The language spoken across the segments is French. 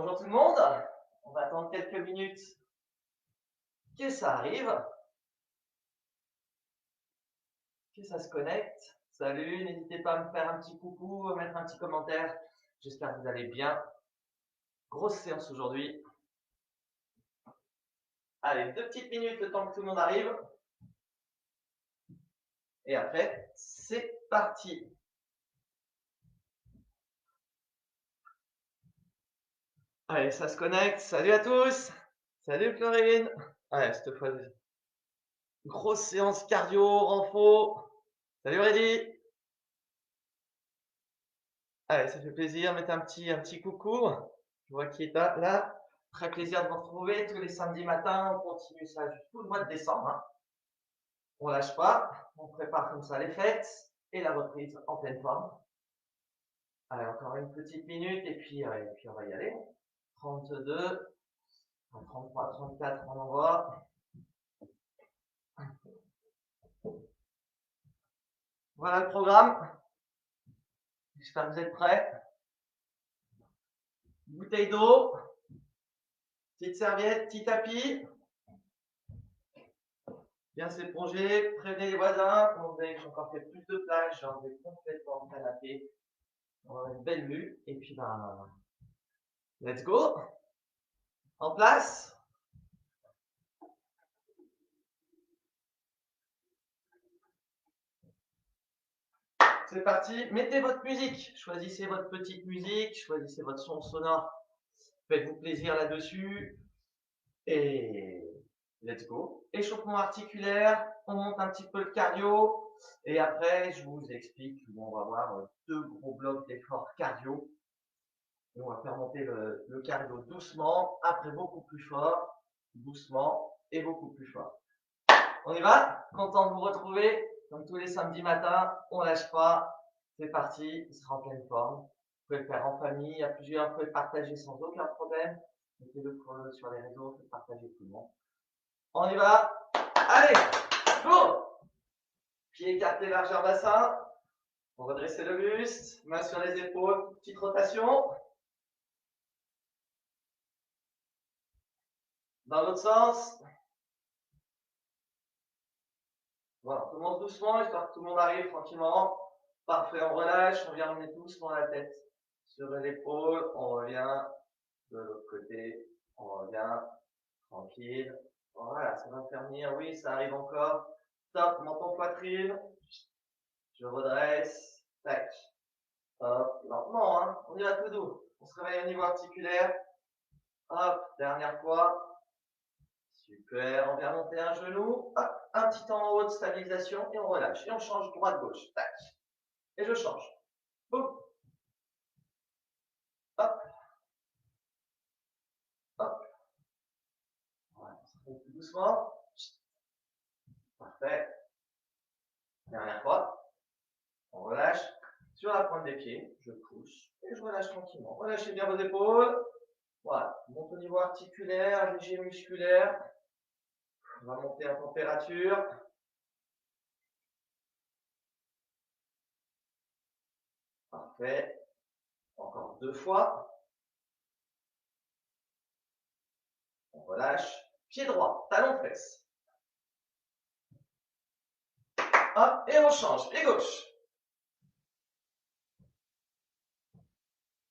Bonjour tout le monde, on va attendre quelques minutes que ça arrive, que ça se connecte. Salut, n'hésitez pas à me faire un petit coucou, à mettre un petit commentaire. J'espère que vous allez bien. Grosse séance aujourd'hui. Allez, 2 petites minutes le temps que tout le monde arrive. Et après, c'est parti. Allez, ça se connecte. Salut à tous. Salut Florine. Allez, cette fois, grosse séance cardio, renfo. Salut Reddy. Allez, ça fait plaisir. Mettez un petit coucou. Je vois qui est là. Très plaisir de vous retrouver tous les samedis matins. On continue ça tout le mois de décembre, hein. On lâche pas. On prépare comme ça les fêtes et la reprise en pleine forme. Allez, encore une petite minute et puis on va y aller. 32, 33, 34, on envoie. Voilà le programme. J'espère que vous êtes prêts. Bouteille d'eau, petite serviette, petit tapis. Bien s'éponger, prévenez les voisins. Comme vous voyez que j'ai encore fait plus de place, j'ai enlevé complètement le canapé. On va avoir une belle vue. Et puis, let's go. En place. C'est parti. Mettez votre musique. Choisissez votre petite musique. Choisissez votre son sonore. Faites-vous plaisir là-dessus. Et let's go. Échauffement articulaire. On monte un petit peu le cardio. Et après, je vous explique où on va avoir 2 gros blocs d'efforts cardio. Et on va faire monter le cardio doucement. Après, beaucoup plus fort. Doucement et beaucoup plus fort. On y va? Content de vous retrouver. Comme tous les samedis matins, on lâche pas. C'est parti, il sera en pleine forme. Vous pouvez le faire en famille, à plusieurs, vous pouvez le partager sans aucun problème. Mettez-le sur les réseaux, faites partager tout le monde. On y va. Allez, go! Pieds écartés, largeur bassin. On redresse le buste, main sur les épaules, petite rotation. Dans l'autre sens. Voilà, on commence doucement, histoire que tout le monde arrive tranquillement. Parfait, on relâche, on vient remettre doucement la tête sur l'épaule, on revient de l'autre côté, on revient tranquille. Voilà, ça va faire venir, oui, ça arrive encore. Top, menton poitrine, je redresse, tac. Hop, lentement, hein, on y va tout doux. On se réveille au niveau articulaire. Hop, dernière fois. Super, on vient monter un genou, hop, un petit temps en haut de stabilisation et on relâche. Et on change droite-gauche, tac. Et je change. Boum. Hop, hop. Voilà, on se réveille tout doucement. Parfait. Dernière fois. On relâche. Sur la pointe des pieds, je pousse et je relâche tranquillement. Relâchez bien vos épaules. Voilà, on monte au niveau articulaire, léger musculaire. On va monter en température. Parfait. Encore 2 fois. On relâche. Pied droit, talon fesse. Hop, et on change. Pied gauche.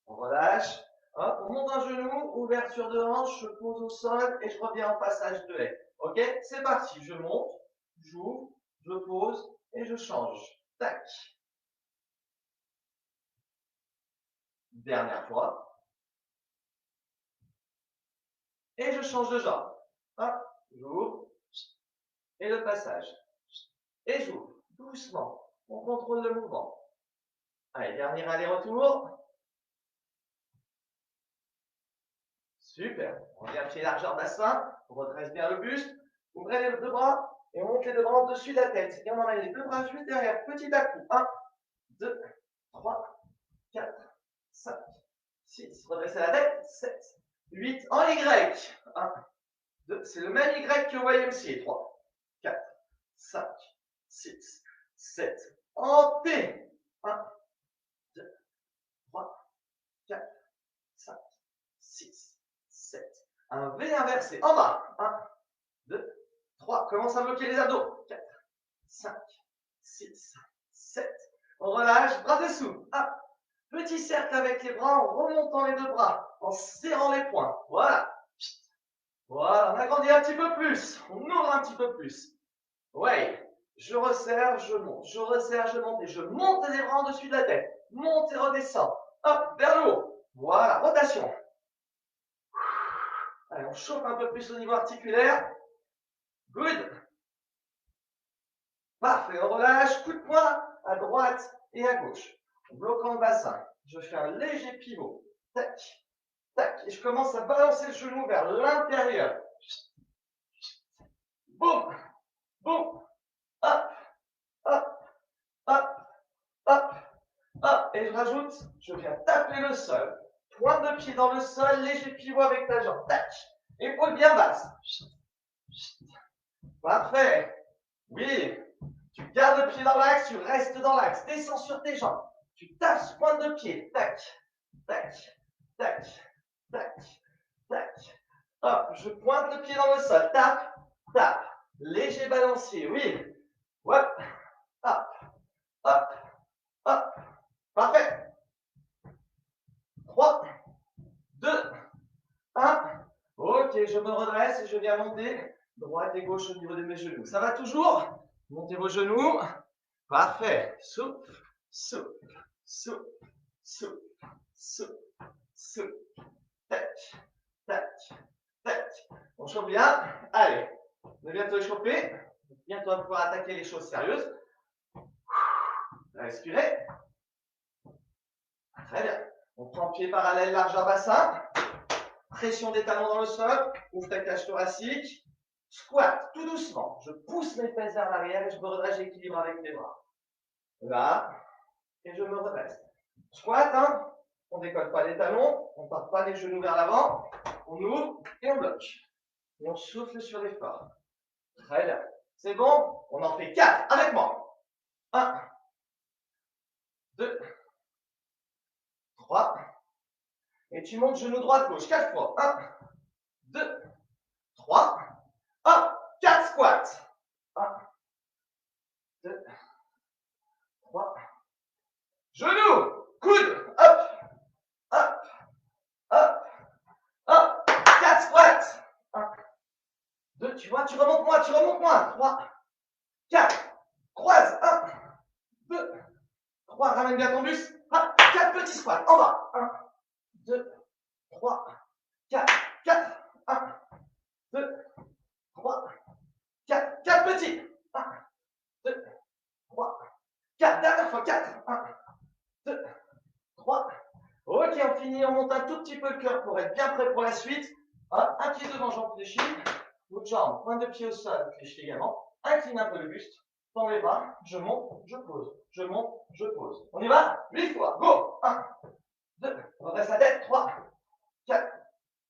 On relâche. Hop, on monte un genou, ouverture de hanche, je pose au sol et je reviens en passage de haie. Ok, c'est parti. Je monte, j'ouvre, je pose et je change. Tac. Dernière fois. Et je change de jambe. Hop, j'ouvre. Et le passage. Et j'ouvre. Doucement. On contrôle le mouvement. Allez, dernier aller-retour. Super. On vient pied largeur bassin. On redresse bien le buste. Ouvrez les 2 bras. Et on monte les 2 bras au-dessus de la tête. Et on emmène les 2 bras juste derrière. Petit à coup. 1, 2, 3, 4, 5, 6. Redressez la tête. 7, 8. En Y. 1, 2. C'est le même Y que au YMCA. 3, 4, 5, 6, 7. En T. 1, 2, 3, 4, 5, 6, 7. Un V inversé. En bas. 1, 2, 3. Commence à bloquer les abdos. 4, 5, 6, 7. On relâche. Bras dessous. 1. Petit cercle avec les bras en remontant les deux bras. En serrant les poings. Voilà. Voilà. On agrandit un petit peu plus. On ouvre un petit peu plus. Ouais. Je resserre, je monte. Je resserre, je monte. Et je monte les bras en dessus de la tête. Monte et redescends. Hop, vers le haut. Voilà. Rotation. Allez, on chauffe un peu plus au niveau articulaire. Good. Parfait. On relâche. Coup de poing à droite et à gauche. En bloquant le bassin. Je fais un léger pivot. Tac. Tac. Et je commence à balancer le genou vers l'intérieur. Boum. Boum. Hop. Hop. Hop. Hop. Hop. Et je rajoute, je viens taper le sol. Pointe de pied dans le sol, léger pivot avec ta jambe. Tac. Épaule bien basse. Parfait. Oui. Tu gardes le pied dans l'axe, tu restes dans l'axe. Descends sur tes jambes. Tu tapes pointe de pied. Tac. Tac. Tac. Tac. Tac. Hop. Je pointe le pied dans le sol. Tape. Tape. Léger balancier. Oui. Hop. Hop. Hop. Hop. Parfait. 3, 2, 1. Ok, je me redresse et je viens monter droite et gauche au niveau de mes genoux. Ça va toujours? Montez vos genoux. Parfait. Souple, souple, souple, souple, souple, souple. Tac, tac, tac. On chauffe bien. Allez, on est bientôt échauffé. Bientôt on va pouvoir attaquer les choses sérieuses. Respirez. Très bien. On prend pied parallèle, largeur bassin. Pression des talons dans le sol. Ouvre ta cage thoracique. Squat, tout doucement. Je pousse mes fesses vers l'arrière et je me redresse, j'équilibre avec mes bras. Là. Et je me redresse. Squat, hein. On ne décolle pas les talons. On ne part pas les genoux vers l'avant. On ouvre et on bloque. Et on souffle sur l'effort. Très bien. C'est bon? On en fait 4 avec moi. 1, 2, 3. Et tu montes genou droite-gauche 4 fois. 1, 2, 3. Hop, 4 squats. 1, 2, 3. Genoux, coude, hop, hop, hop, hop. 4 squats. 1, 2, tu vois, tu remontes moins. 3, 4. Croise. 1, 2, 3. Ramène bien ton buste. 4 petits squats en bas. 1, 2, 3, 4. 4. 1, 2, 3, 4. 4 petits. 1, 2, 3, 4. Dernière fois. 4. 1, 2, 3. Ok, on finit. On monte un tout petit peu le cœur pour être bien prêt pour la suite. Hop, un pied devant, jambe fléchie. L'autre jambe, pointe de pied au sol, fléchie également. Incline un peu le buste. Tends les bras. Je monte, je pose. Je monte, je pose. On y va? 8 fois. Go! 1, 2, redresse la tête. 3, 4,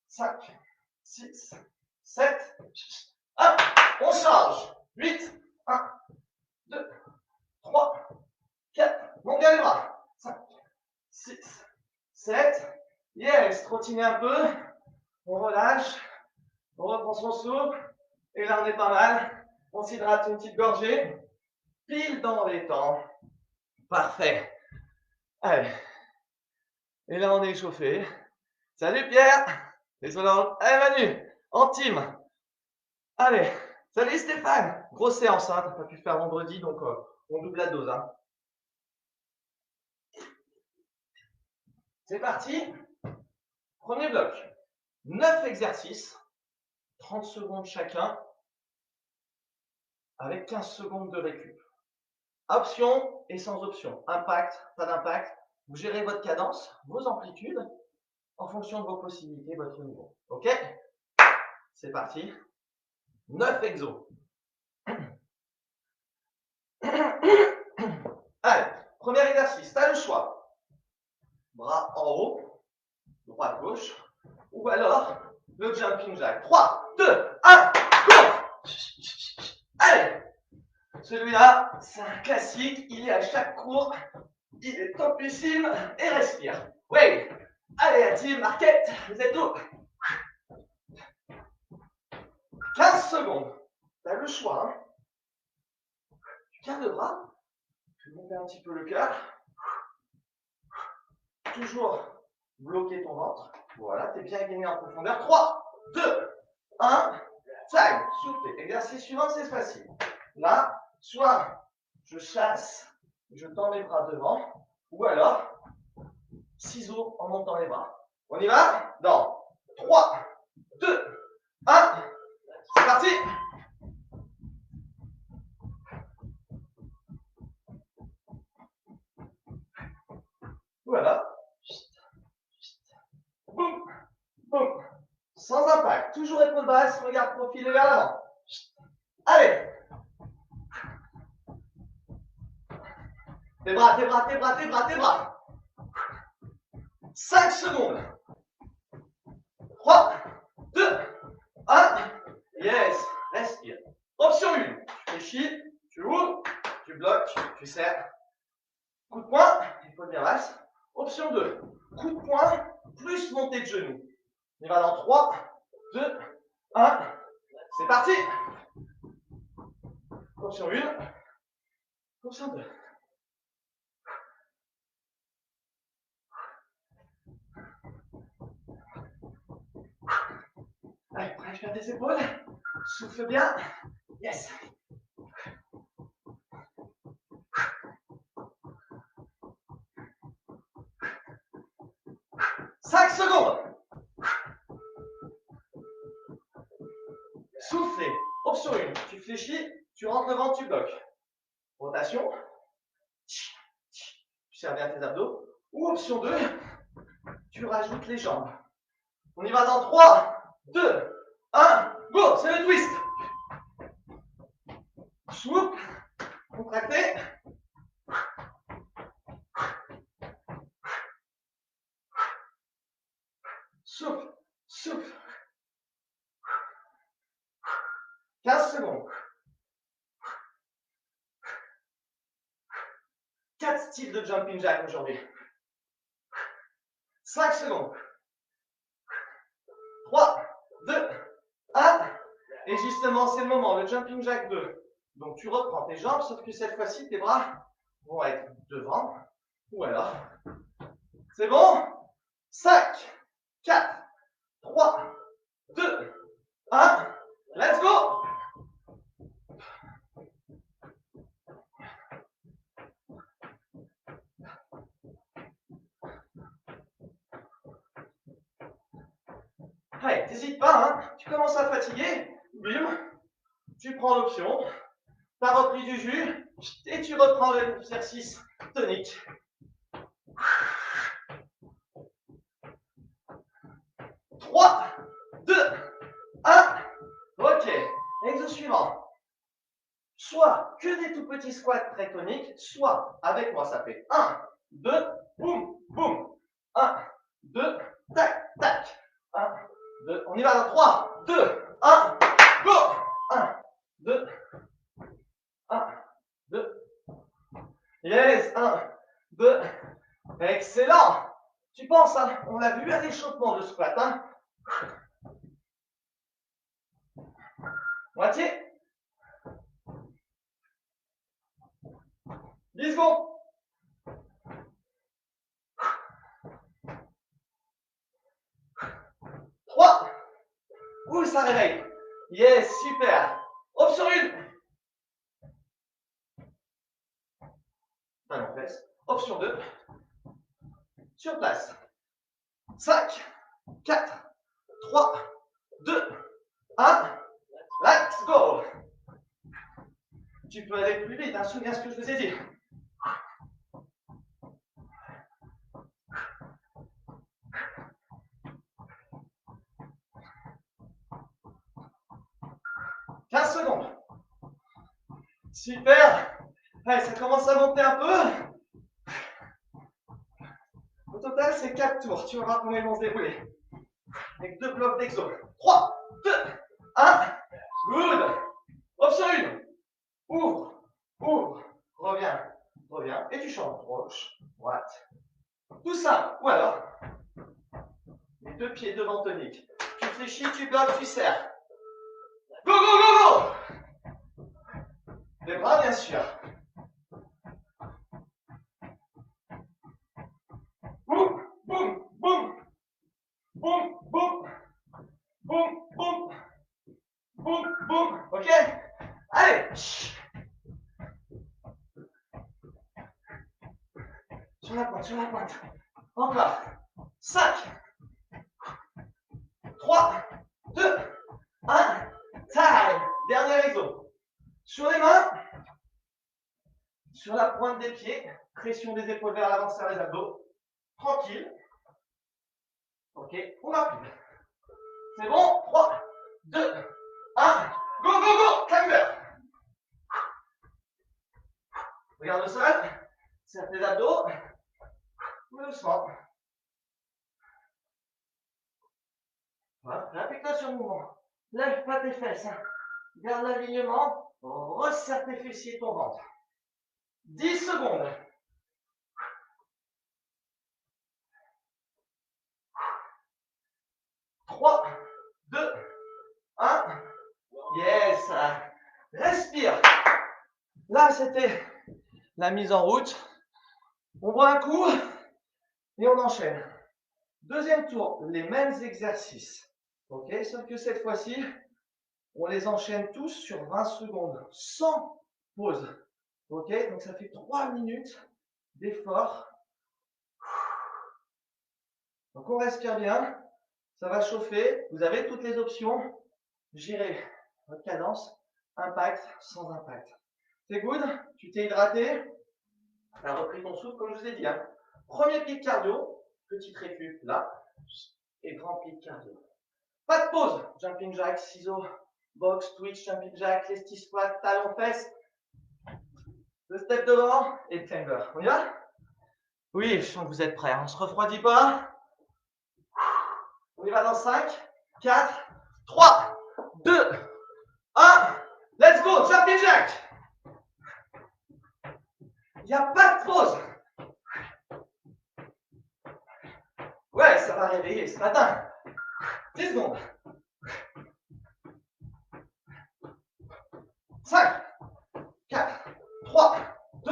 5, 6, 7. Hop, on change. 8, 1, 2, 3, 4. Monte bien les bras. 5, 6, 7. Yes, trottiner un peu. On relâche. On reprend son souffle. Et là, on est pas mal. On s'hydrate une petite gorgée. Pile dans les temps. Parfait. Allez. Et là, on est échauffé. Salut Pierre. Désolé. Allez Manu. En team. Allez. Salut Stéphane. Grosse séance, hein. T'as pas pu faire vendredi, donc on double la dose. Hein. C'est parti. Premier bloc. 9 exercices. 30 secondes chacun. Avec 15 secondes de récup. Option et sans option. Impact, pas d'impact. Vous gérez votre cadence, vos amplitudes, en fonction de vos possibilités, votre niveau. Ok? C'est parti. 9 exos. Allez, premier exercice, tu as le choix. Bras en haut, droite, gauche, ou alors le jumping jack. 3, 2, 1, go! Allez! Celui-là, c'est un classique, il est à chaque cours, il est topissime et respire. Oui, allez, team Marquette, vous êtes où? 15 secondes. Tu as le choix. Hein. Tu gardes le bras. Tu montes un petit peu le cœur. Toujours bloquer ton ventre. Voilà, tu es bien gagné en profondeur. 3, 2, 1. Time. Soufflez. Exercice suivant, c'est facile. Là, soit je chasse, je tends mes bras devant, ou alors ciseaux en montant les bras. On y va? Dans 3, 2, 1. C'est parti! Voilà. Boum, boum. Sans impact. Toujours épaule basse, regard profilé vers l'avant. Allez. Tes bras, tes bras, tes bras, tes bras, tes bras. 5 secondes. 3, 2, 1. Yes. Respire. Option 1. Tu réfléchis, tu ouvres, tu bloques, tu serres. Coup de poing, épaule bien basse. Option 2. Coup de poing plus montée de genou. On y va dans 3, 2, 1. C'est parti. Option 1. Option 2. Allez, prêt, je garde tes épaules. Souffle bien. Yes. Cinq secondes. Soufflez. Option 1. Tu fléchis, tu rentres le ventre, tu bloques. Rotation. Tu serres bien tes abdos. Ou option 2. Tu rajoutes les jambes. On y va dans 3, 2, 1. Go. C'est le twist. Souple. Contracté. Souffle. Souffle. 15 secondes. 4 styles de jumping jack aujourd'hui. 5 secondes. 3, 2, 1. Et justement, c'est le moment, le jumping jack 2. Donc tu reprends tes jambes, sauf que cette fois-ci, tes bras vont être devant. Ou alors, c'est bon? 5, 4, 3, 2, 1. Let's go! Allez, n'hésite pas, hein. Tu commences à fatiguer, bim, tu prends l'option, tu as repris du jus, et tu reprends l'exercice tonique. Trois, 2, 1. Ok, exo suivant. Soit que des tout petits squats très toniques, soit avec moi ça fait 1, 2, boum, boum. 1, 2, tac, tac. 1, 2, on y va dans 3, 2, 1, go. 1, 2, 1, 2. Yes, 1, 2. Excellent. Tu penses, hein, on l'a vu à l'échauffement de squat. Hein. Moitié. 10 secondes. Ouh, ça réveille. Yes, super. Option 1. Talon fesse. Option 2. Sur place. 5, 4, 3, 2, 1. Let's go. Tu peux aller plus vite, hein, souviens ce que je vous ai dit. Secondes. Super. Allez, ça commence à monter un peu. Au total, c'est 4 tours. Tu vas voir comment ils vont se dérouler. Avec 2 blocs d'exo. 3, 2, 1. Good. Option 1. Ouvre, ouvre. Reviens, reviens. Et tu changes. Gauche, droite. Tout simple. Ou alors, 2 pieds devant tonique. Tu fléchis, tu bloques, tu serres. Go, go, go, go! Les bras, bien sûr. Boum, boum, boum. Boum, boum. Boum, boum. Boum, boum. Ok? Allez. Sur la pointe, sur la pointe. Encore. 5, 3, 2, 1. Time. Dernier exo. Sur les mains. Sur la pointe des pieds. Pression des épaules vers l'avant, serre les abdos. Tranquille. Ok, on rapide. C'est bon? 3, 2, 1. Go, go, go! Climber. Regarde le sol. Serre tes abdos. Doucement. Voilà, répétition de mouvement. Lève pas tes fesses. Garde l'alignement. Resserre tes fessiers et ton ventre. 10 secondes. 3, 2, 1. Yes. Respire. Là, c'était la mise en route. On boit un coup et on enchaîne. Deuxième tour, les mêmes exercices. Ok, sauf que cette fois-ci, on les enchaîne tous sur 20 secondes, sans pause. Ok, donc ça fait 3 minutes d'effort. Donc on respire bien, ça va chauffer. Vous avez toutes les options. Gérez votre cadence, impact, sans impact. C'est good, tu t'es hydraté, tu as repris ton souffle comme je vous ai dit. Hein. Premier pic cardio, petite récup là, et grand pic cardio. Pas de pause, jumping jack, ciseaux, box, twitch, jumping jack, lesty squat, talon fesse, le step devant et climber. On y va? Oui, je sens que vous êtes prêts, on se refroidit pas. On y va dans 5, 4, 3, 2, 1, let's go, jumping jack. Il n'y a pas de pause. Ouais, ça va réveiller ce matin. 10 secondes. 5, 4, 3, 2,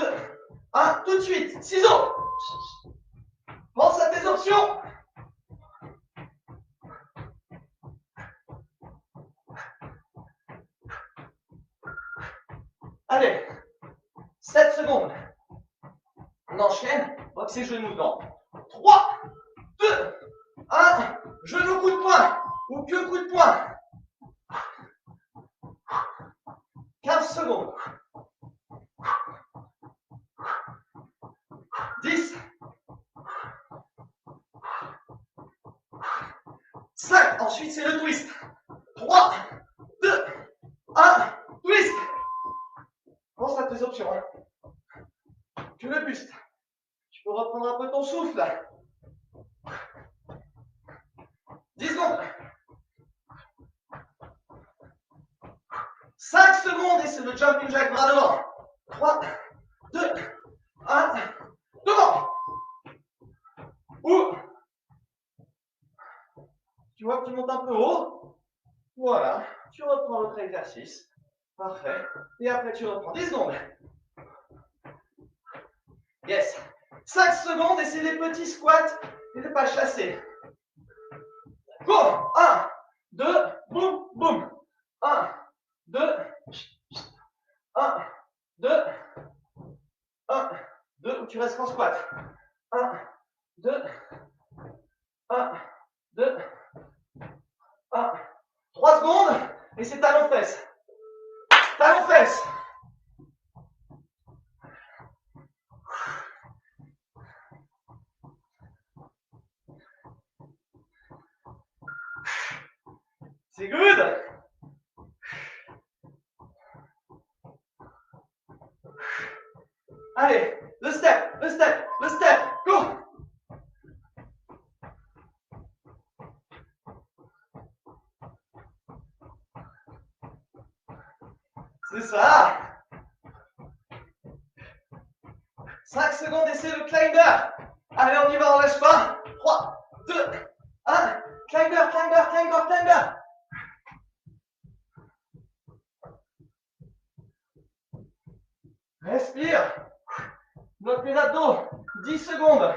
1, tout de suite. Ciseaux. Pense à tes options. Allez, 7 secondes. On enchaîne. Boxe et genoux dedans. 3, 2, 1. Genou, coup de poing. Ou que coup de poing. 15 secondes. 10. 5. Ensuite, c'est le twist. 3, 2, 1. Twist. Pense à tes options. Que le buste. Tu peux reprendre un peu ton souffle. 10 secondes. 5 secondes et c'est le jumping jack bras devant. 3, 2, 1. Devant. Ou. Tu vois que tu montes un peu haut. Voilà. Tu reprends l'autre exercice. Parfait. Et après, tu reprends 10 secondes. Yes. 5 secondes et c'est des petits squats et des pas chassés. Go. 1, 2, boum, boum. 1, 2, 1, 2, 1, 2, ou tu restes en squat. 1, 2, 1, 2, 1. 3 secondes et c'est talon fesse. Talon fesse. C'est good. Allez, le step, le step, le step, go. C'est ça. 5 secondes et c'est le climber. Allez, on y va, on lâche pas. 3, 2, 1. Climber, climber, climber, climber. Respire. Bloque les abdos. 10 secondes.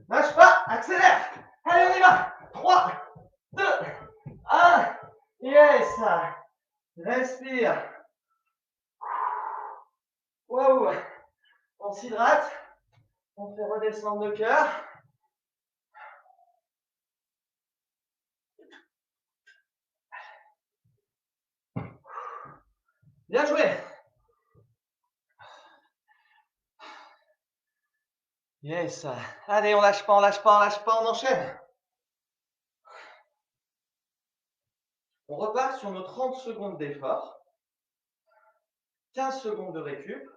Lâche pas, accélère. Allez, on y va. 3, 2, 1. Yes. Respire. Waouh. On s'hydrate. On fait redescendre le cœur. Bien joué. Yes. Allez, on lâche pas, on lâche pas, on lâche pas, on enchaîne. On repart sur nos 30 secondes d'effort. 15 secondes de récup.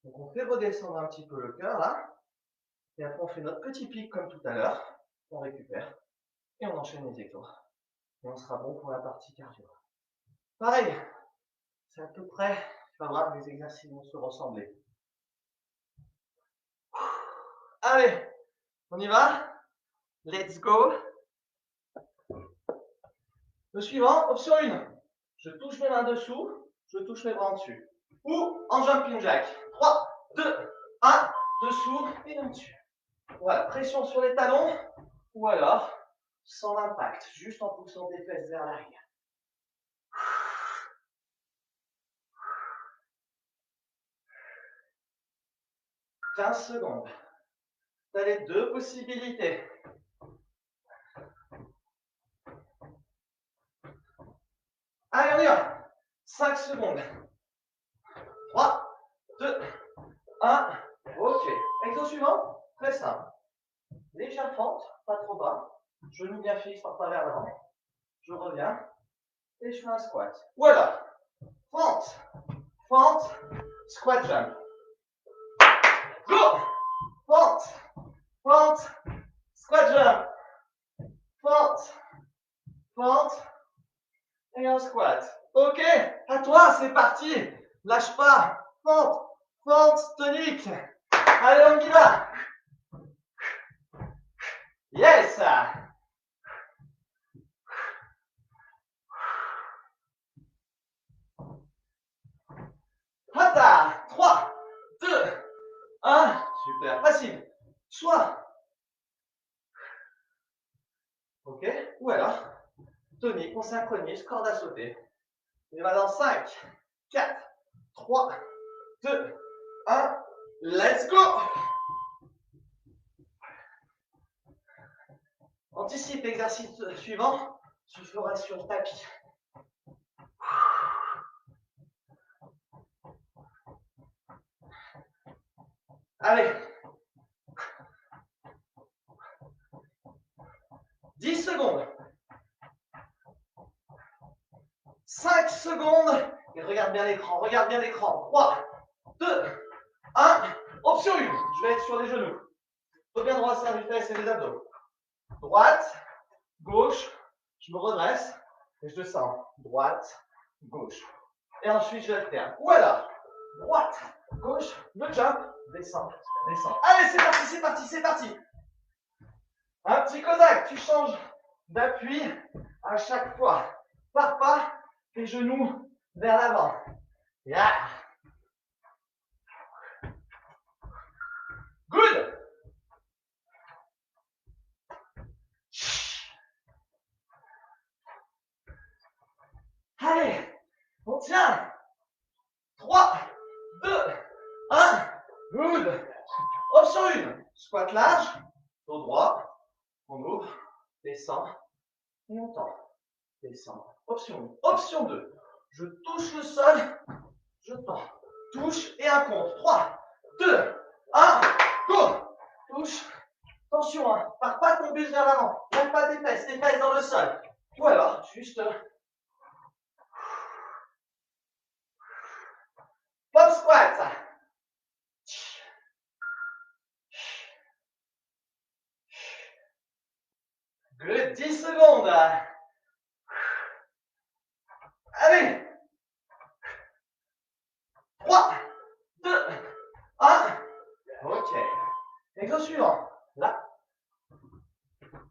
Donc on fait redescendre un petit peu le cœur là. Et après on fait notre petit pic comme tout à l'heure. On récupère. Et on enchaîne les exos. Et on sera bon pour la partie cardio. Pareil. C'est à peu près, tu vas voir, les exercices vont se ressembler. Allez, on y va. Let's go. Le suivant, option 1. Je touche mes mains dessous, je touche mes bras en dessus. Ou en jumping jack. 3, 2, 1, dessous et en dessus. Voilà, pression sur les talons. Ou alors, sans impact, juste en poussant tes fesses vers l'arrière. 15 secondes. Tu as les deux possibilités. Allez, on y va. 5 secondes. 3, 2, 1. Ok. Exo suivant, très simple. Légère fente, pas trop bas. Genou bien fixe, par pas vers l'avant. Je reviens et je fais un squat. Voilà. Fente, fente, squat jump. Go. Fente, fente, squat jump. Fente, fente et un squat. Ok, à toi, c'est parti. Lâche pas. Fente, fente, tonique. Allez, on y va. Yes. Hata. 3, 2, 1. Super, facile. Soit. Ok, ou alors, tonique, on synchronise, corde à sauter. On y va dans 5, 4, 3, 2, 1. Let's go. Anticipe l'exercice suivant, se fera sur le tapis. Allez. 10 secondes. 5 secondes. Et regarde bien l'écran, regarde bien l'écran. 3, 2, 1. Option 1. Je vais être sur les genoux. Faut bien droit les fesses et les abdos. Droite, gauche, je me redresse et je descends. Droite, gauche. Et ensuite je alterne. Voilà. Droite, gauche, le jump, descends, descends. Allez, c'est parti, c'est parti, c'est parti. Un petit Cossack, tu changes d'appui à chaque fois. Pars pas tes genoux vers l'avant. Yeah. Good. Allez, on tient. 3, 2, 1. Good. Option 1. Squat large, dos droit. On ouvre, descend et on tend. Descend. Option 1. Option 2. Je touche le sol, je tends. Touche et un compte. 3, 2, 1. Go. Touche. Attention, hein. Pars pas ton buste vers l'avant. Lève pas tes fesses dans le sol. Ou alors, juste pop squat. Good. 10 secondes. Allez. 3, 2, 1. Ok. Exo suivant. Là,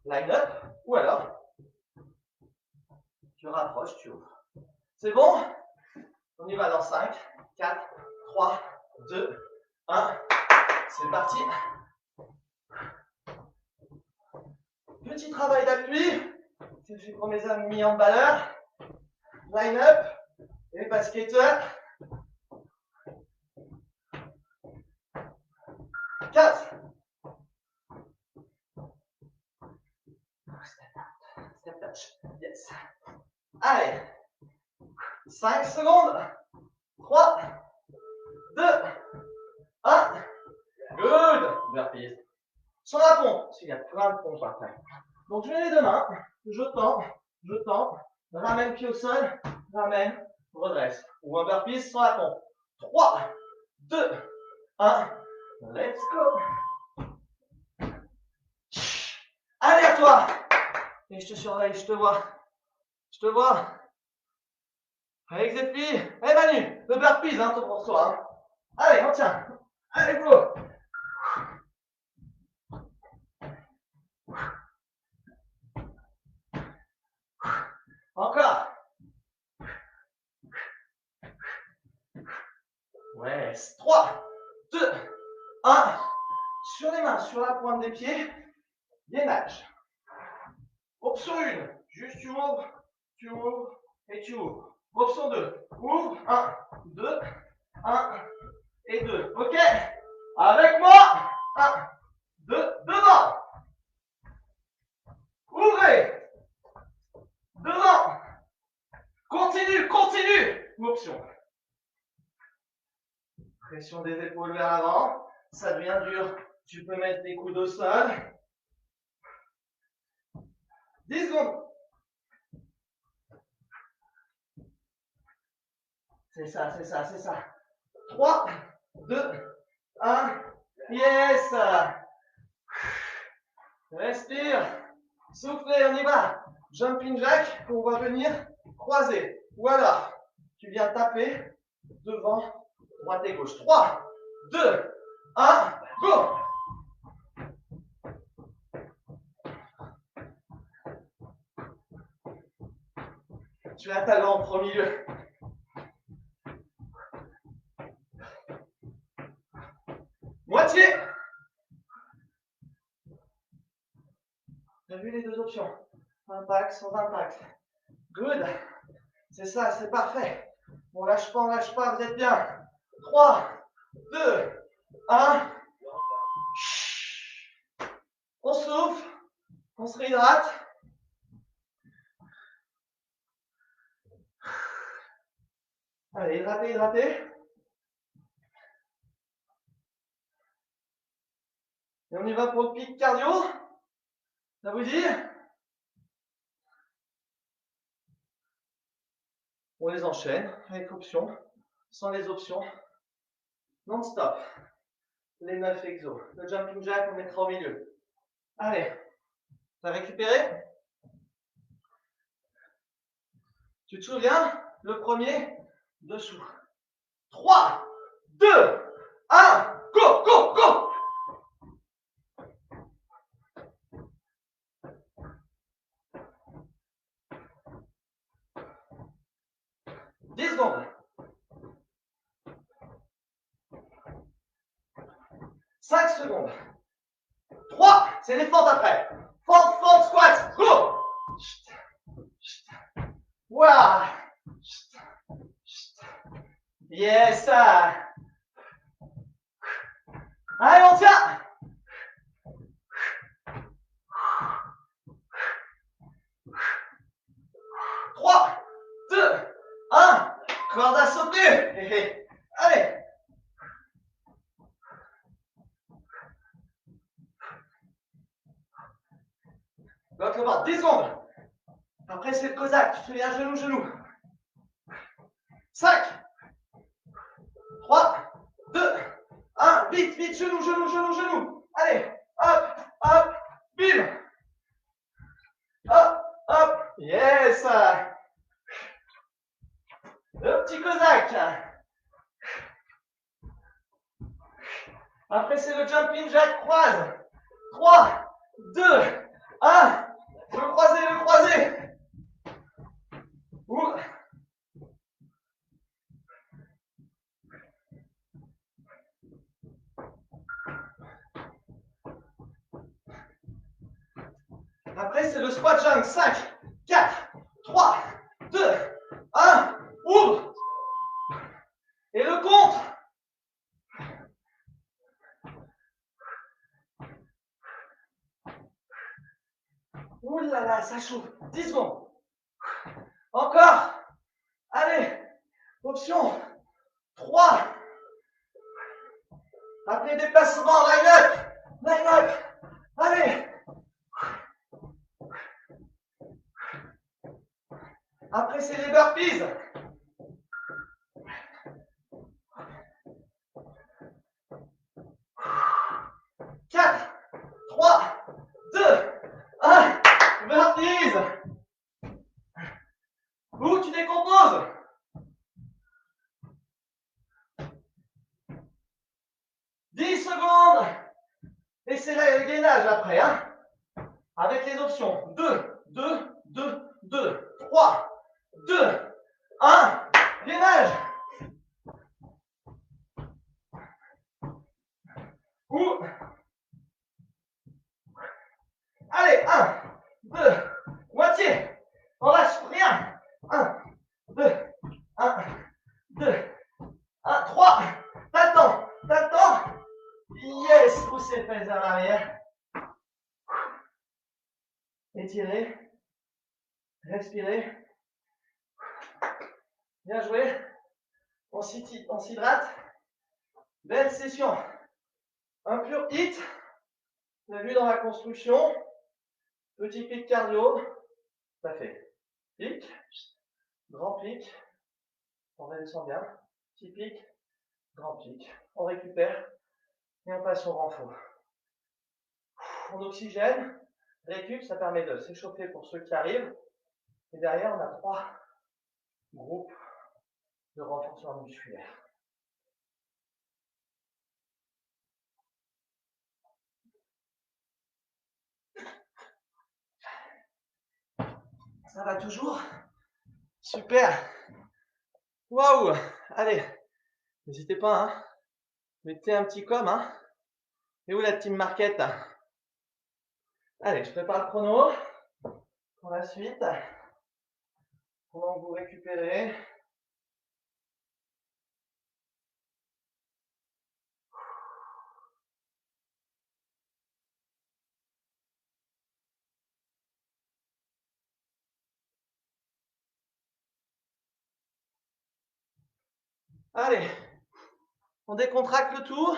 line up, ou alors tu rapproches, tu ouvres. C'est bon? On y va dans 5, 4, 3, 2, 1. C'est parti. Petit travail d'appui. C'est fait pour mes amis handballeurs. Line up et basketteurs. 15. Step touch. Yes. Allez. 5 secondes. 3, 2, 1. Good. Burpees. Sur la pompe. Il y a plein de pompes après. Donc je mets les deux mains. Je tends. Ramène pied au sol. Ramène. Redresse. Ou un burpees sur la pompe. 3, 2, 1. Let's go. Allez à toi. Et je te surveille, je te vois. Je te vois. Avec des plis. Eh Manu, le burpees, hein, pour toi. Hein. Allez, on tient. Allez, go. Encore. Ouais, 3, 2, 1. Sur les mains, sur la pointe des pieds. Gainage. Option 1. Juste tu ouvres et tu ouvres. Option 2. Ouvre. 1, 2, 1 et 2. Ok. Avec moi. 1, 2, devant. Ouvrez. Devant. Continue. Option. Pression des épaules vers l'avant. Ça devient dur. Tu peux mettre tes coudes au sol. 10 secondes. C'est ça. 3, 2, 1. Yes. Respire. Soufflez, on y va. Jumping jack, on va venir croiser. Ou alors, tu viens taper devant, droite et gauche. 3, 2, 1, go. Tu as ta lampe au milieu. Moitié. Tu as vu les deux options? Impact, sans impact. Good. C'est ça, c'est parfait. On lâche pas, vous êtes bien. 3, 2, 1. On souffle. On se réhydrate. Allez, hydraté. Et on y va pour le pic cardio. Ça vous dit? On les enchaîne avec options, sans les options, non-stop. Les 9 exos. Le jumping jack, on mettra au milieu. Allez, t'as récupéré? Tu te souviens? Le premier, dessous. 3, 2, 1, go! 10 secondes. 5 secondes. 3, c'est les fentes après. Fente, squat, go! Waouh! Yes! Allez, on tient! 3, 2, 1, corde à sauter! Allez! L'autre le bras, 10 secondes. Après, c'est le Cosaque. Tu te fais un genou. 5, 3, 2, 1. Vite, genou. Allez, hop, bim. Hop. Yes. Le petit Cosaque. Après, c'est le jumping jack croise. 3, 2, 1. Le croisé, le croisé. Ouvre. Après, c'est le squat jump. 5, 4, 3, 2, 1. Ouvre. Et le compte. Ouh là là, ça chauffe. 10 secondes. Encore. Allez. Option 3. Après déplacement, line up. Line up. Allez. Après, c'est les burpees. 4, 3, 2, 1. Burpees. Où tu décomposes. 10 secondes. Et c'est le gainage après. Hein, avec les options 2, 2, 2, 2, 3, 2, 1. Gainage. Ou. Allez, 1, 2, moitié. On lâche rien. 1, 2, 1, 2, 1, 3. T'as le temps. T'as le temps. Yes. Poussez les fesses vers l'arrière. Étirez. Respirez. Bien joué. On s'hydrate. Belle session. Un pur hit. On a vu dans la construction. Petit pic cardio. Ça fait pic. Grand pic. On redescend bien. Petit pic. Grand pic. On récupère. Et on passe au renfort. On oxygène. Récup, ça permet de s'échauffer pour ceux qui arrivent. Et derrière, on a 3 groupes de renforcement musculaire. Ça va toujours? Super! Waouh! Allez, n'hésitez pas, hein. Mettez un petit com, hein. Et où la team market? Allez, je prépare le chrono pour la suite. Pendant que vous récupérez. Allez, on décontracte le tout,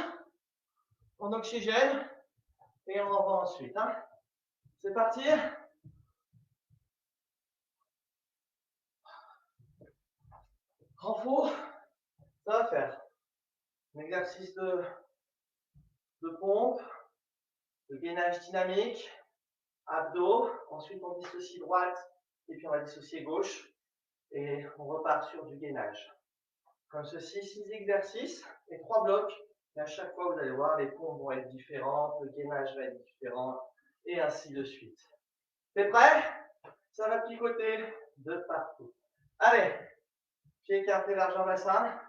on oxygène et on en va ensuite. Hein. C'est parti. Renfort, ça va faire un exercice de pompe, de gainage dynamique, abdos. Ensuite, on dissocie droite et puis on va dissocier gauche et on repart sur du gainage. Comme ceci, 6 exercices et 3 blocs. Et à chaque fois, vous allez voir, les pompes vont être différentes, le gainage va être différent et ainsi de suite. T'es prêt? Ça va picoter de partout. Allez, pieds écartés large en bassin.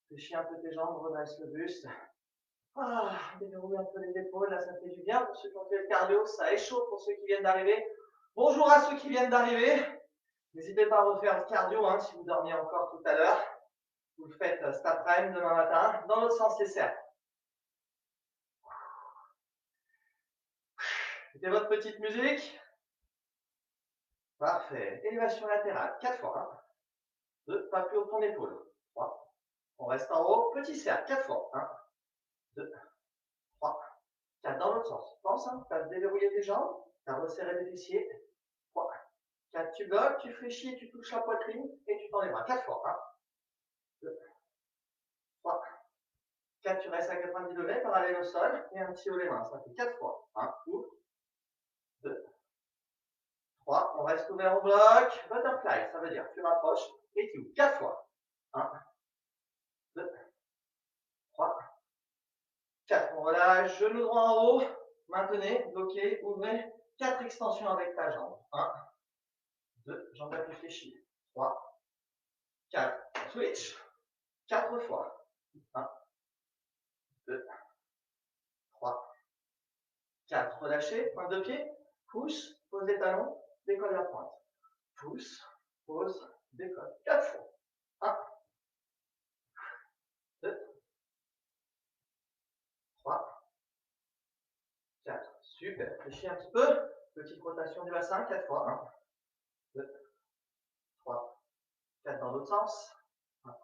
Fléchis un peu tes jambes, redresse le buste. Ah, déverrouille un peu les épaules, là ça fait du bien pour ceux qui ont fait le cardio, ça échauffe pour ceux qui viennent d'arriver. Bonjour à ceux qui viennent d'arriver. N'hésitez pas à refaire le cardio hein, si vous dormiez encore tout à l'heure. Vous le faites cet après-midi, demain matin. Dans l'autre sens, les cercles. Mettez votre petite musique. Parfait. Élévation latérale, 4 fois. 1, 2, pas plus haut de ton épaule. 3. On reste en haut. Petit cercle, 4 fois. 1, 2, 3, 4. Dans l'autre sens. Pense, hein, tu as déverrouillé tes jambes. Tu as resserré les fessiers. 3, 4. Tu bloques, tu fléchis, tu touches la poitrine et tu tends les bras. 4 fois. 1, 2, 3, 4. Tu restes à 90 degrés, parallèle au sol et un petit haut les mains. Ça fait 4 fois. 1, 2, 3. On reste ouvert au bloc. Butterfly, ça veut dire tu rapproches et tu ouvres. 4 fois. 1, 2, 3, 4. On relâche, genou droit en haut. Maintenez, bloquez, ouvrez. 4 extensions avec ta jambe. 1, 2, jambe réfléchie. 3, 4. Switch. 4 fois. 1, 2, 3, 4. Relâchez. Pointe de pied. Pousse. Pose les talons. Décolle la pointe. Pousse. Pose. Décolle. 4 fois. 1, 2, 3, 4. Super. Réfléchis un petit peu. Petite rotation du bassin. 4 fois. 1, 2, 3, 4 dans l'autre sens. 1,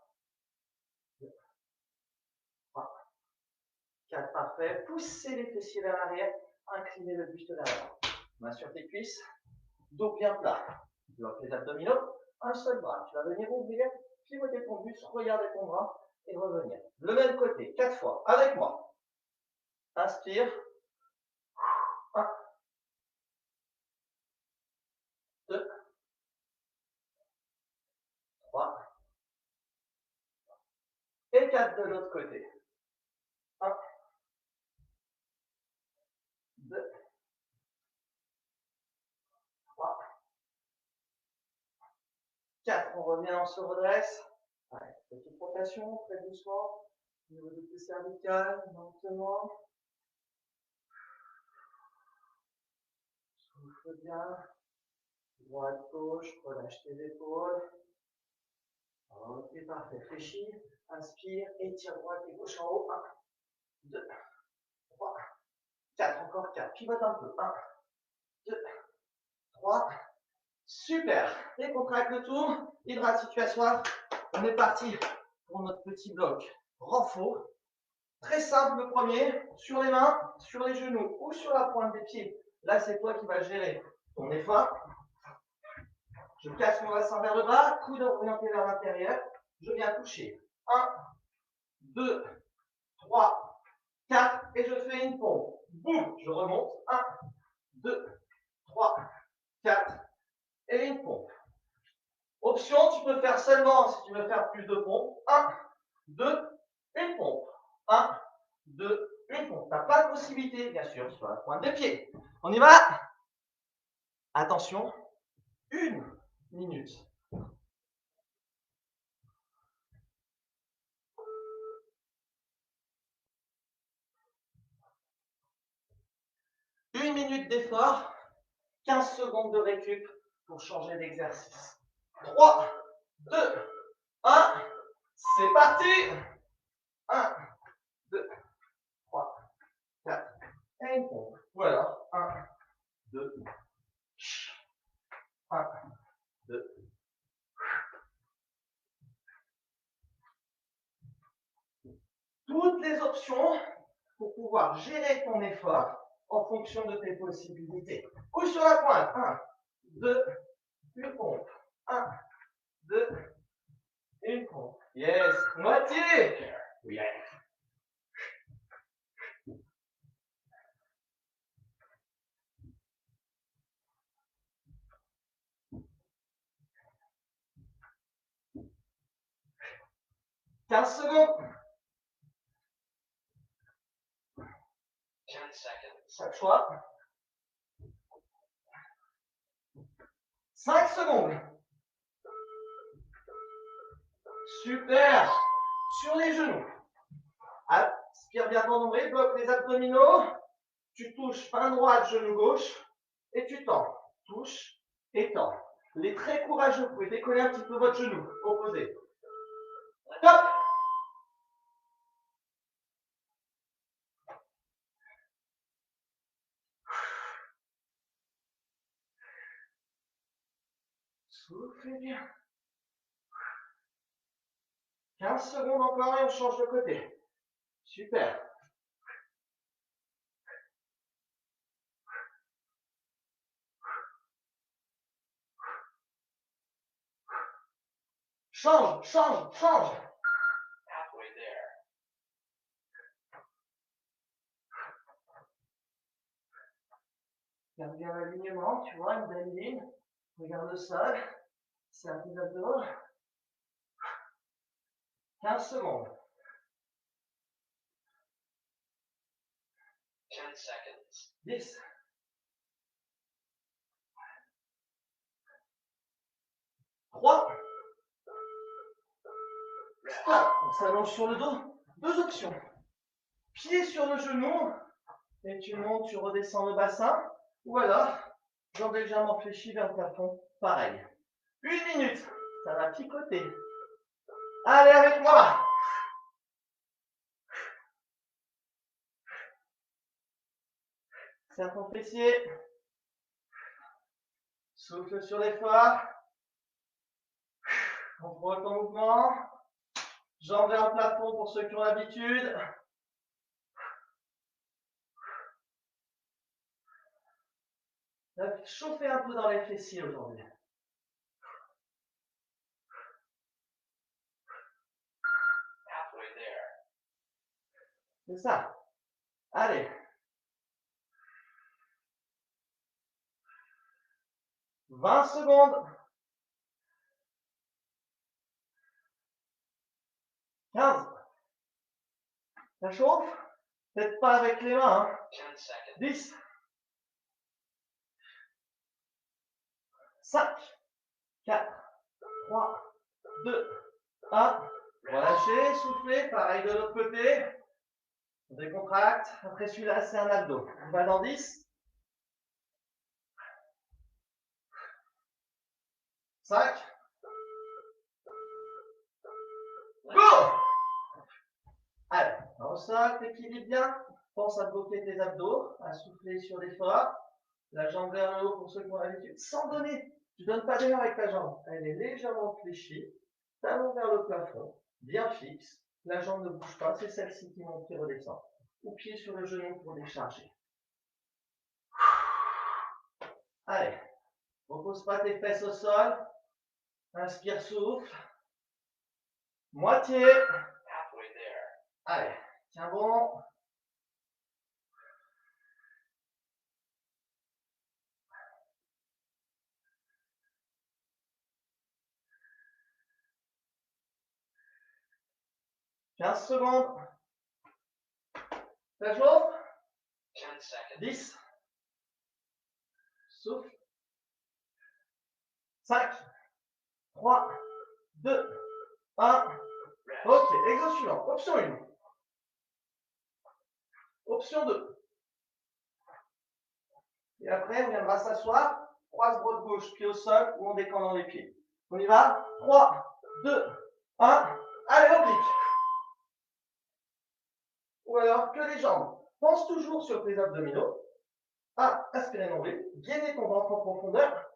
2, 3, 4. Parfait. Poussez les fessiers vers l'arrière. Inclinez le buste vers l'avant. Main sur tes cuisses. Dos bien plat. Bloque les abdominaux. Un seul bras. Tu vas venir ouvrir, pivoter ton buste, regarder ton bras et revenir. Le même côté. 4 fois. Avec moi. Inspire. 1, 2, 3. Et 4 de l'autre côté. 1, 2, 3, 4. On revient, on se redresse. Ouais, petite rotation, très doucement. Au niveau du cervical, lentement. Souffle bien. Droite, gauche, relâche tes épaules. Ok, parfait. Réfléchis. Inspire, étire droite et gauche en haut. 1, 2, 3, 4. Encore 4. Pivote un peu. 1, 2, 3. Super. Décontracte le tout. Hydrate si tu as soif. On est parti pour notre petit bloc renfort. Très simple le premier. Sur les mains, sur les genoux ou sur la pointe des pieds. Là, c'est toi qui vas gérer ton effort. Je casse mon bassin vers le bas. Coude orienté vers l'intérieur. Je viens toucher. 1, 2, 3, 4. Et je fais une pompe. Boum. Je remonte. 1, 2, 3, 4. Et une pompe. Option, tu peux faire seulement, si tu veux faire plus de pompes, 1, 2, une pompe. 1, 2, une pompe. Tu n'as pas de possibilité, bien sûr, sur la pointe des pieds. On y va. Attention, 1 minute. Une minute d'effort, 15 secondes de récup pour changer d'exercice. 3, 2, 1, c'est parti. 1, 2, 3, 4, et une pompe. Ou alors, 1, 2, 1, 2. Toutes les options pour pouvoir gérer ton effort en fonction de tes possibilités. Ou sur la pointe. 1, 2, une pompe. 1, 2, une pompe. Yes. Moitié. Yes. « 15 secondes. 10 seconds. Chaque fois. 5 secondes. Super. Sur les genoux. Aspire bien ton nombril, bloque les abdominaux. Tu touches main droite, genou gauche. Et tu tends. Touche et tends. Les très courageux, vous pouvez décoller un petit peu votre genou. Opposé. Top. Soufflez bien. 15 secondes encore et on change de côté. Super. Change, change, change. Halfway there. Regarde bien l'alignement, tu vois, une belle ligne. Regarde le sol. Serre tes abdos. 15 secondes. 10 seconds. 10. Trois. Stop. On s'allonge sur le dos. Deux options. Pied sur le genou. Et tu montes, tu redescends le bassin. Ou alors, jambes légèrement fléchies vers le plafond. Pareil. 1 minute. Ça va picoter. Allez avec moi. Serre ton fessier. Souffle sur l'effort. Contrôle ton mouvement. Jambes vers le plafond pour ceux qui ont l'habitude. Chauffez un peu dans les fessiers aujourd'hui. C'est ça. Allez. 20 secondes. 15. Ça chauffe? Peut-être pas avec les mains. Hein. 10. 5. 4. 3. 2. 1. Relâchez, soufflez. Pareil de l'autre côté. On décontracte. Après celui-là, c'est un abdo. On va dans 10. 5. Go! Allez, au sol, t'équilibres bien. Pense à bloquer tes abdos, à souffler sur l'effort. La jambe vers le haut pour ceux qui ont l'habitude. Sans donner. Tu donnes pas d'élan avec ta jambe. Elle est légèrement fléchie. Talon vers le plafond. Bien fixe. La jambe ne bouge pas. C'est celle-ci qui monte, qui redescend. Ou pied sur le genou pour décharger. Allez. Repose pas tes fesses au sol. Inspire, souffle. Moitié. Allez. Tiens bon. « 15 secondes. Ça chauffe? 10. Souffle. 5. 3. 2. 1. Ok, exo suivant. Option 1. Option 2. Et après, on viendra s'asseoir. Croise-bras de gauche, pied au sol, ou on décant dans les pieds. On y va? 3, 2, 1. Allez, on pique. Ou alors, que les jambes. Pense toujours sur tes abdominaux. Aspirez nombril. Gainez ton ventre en profondeur.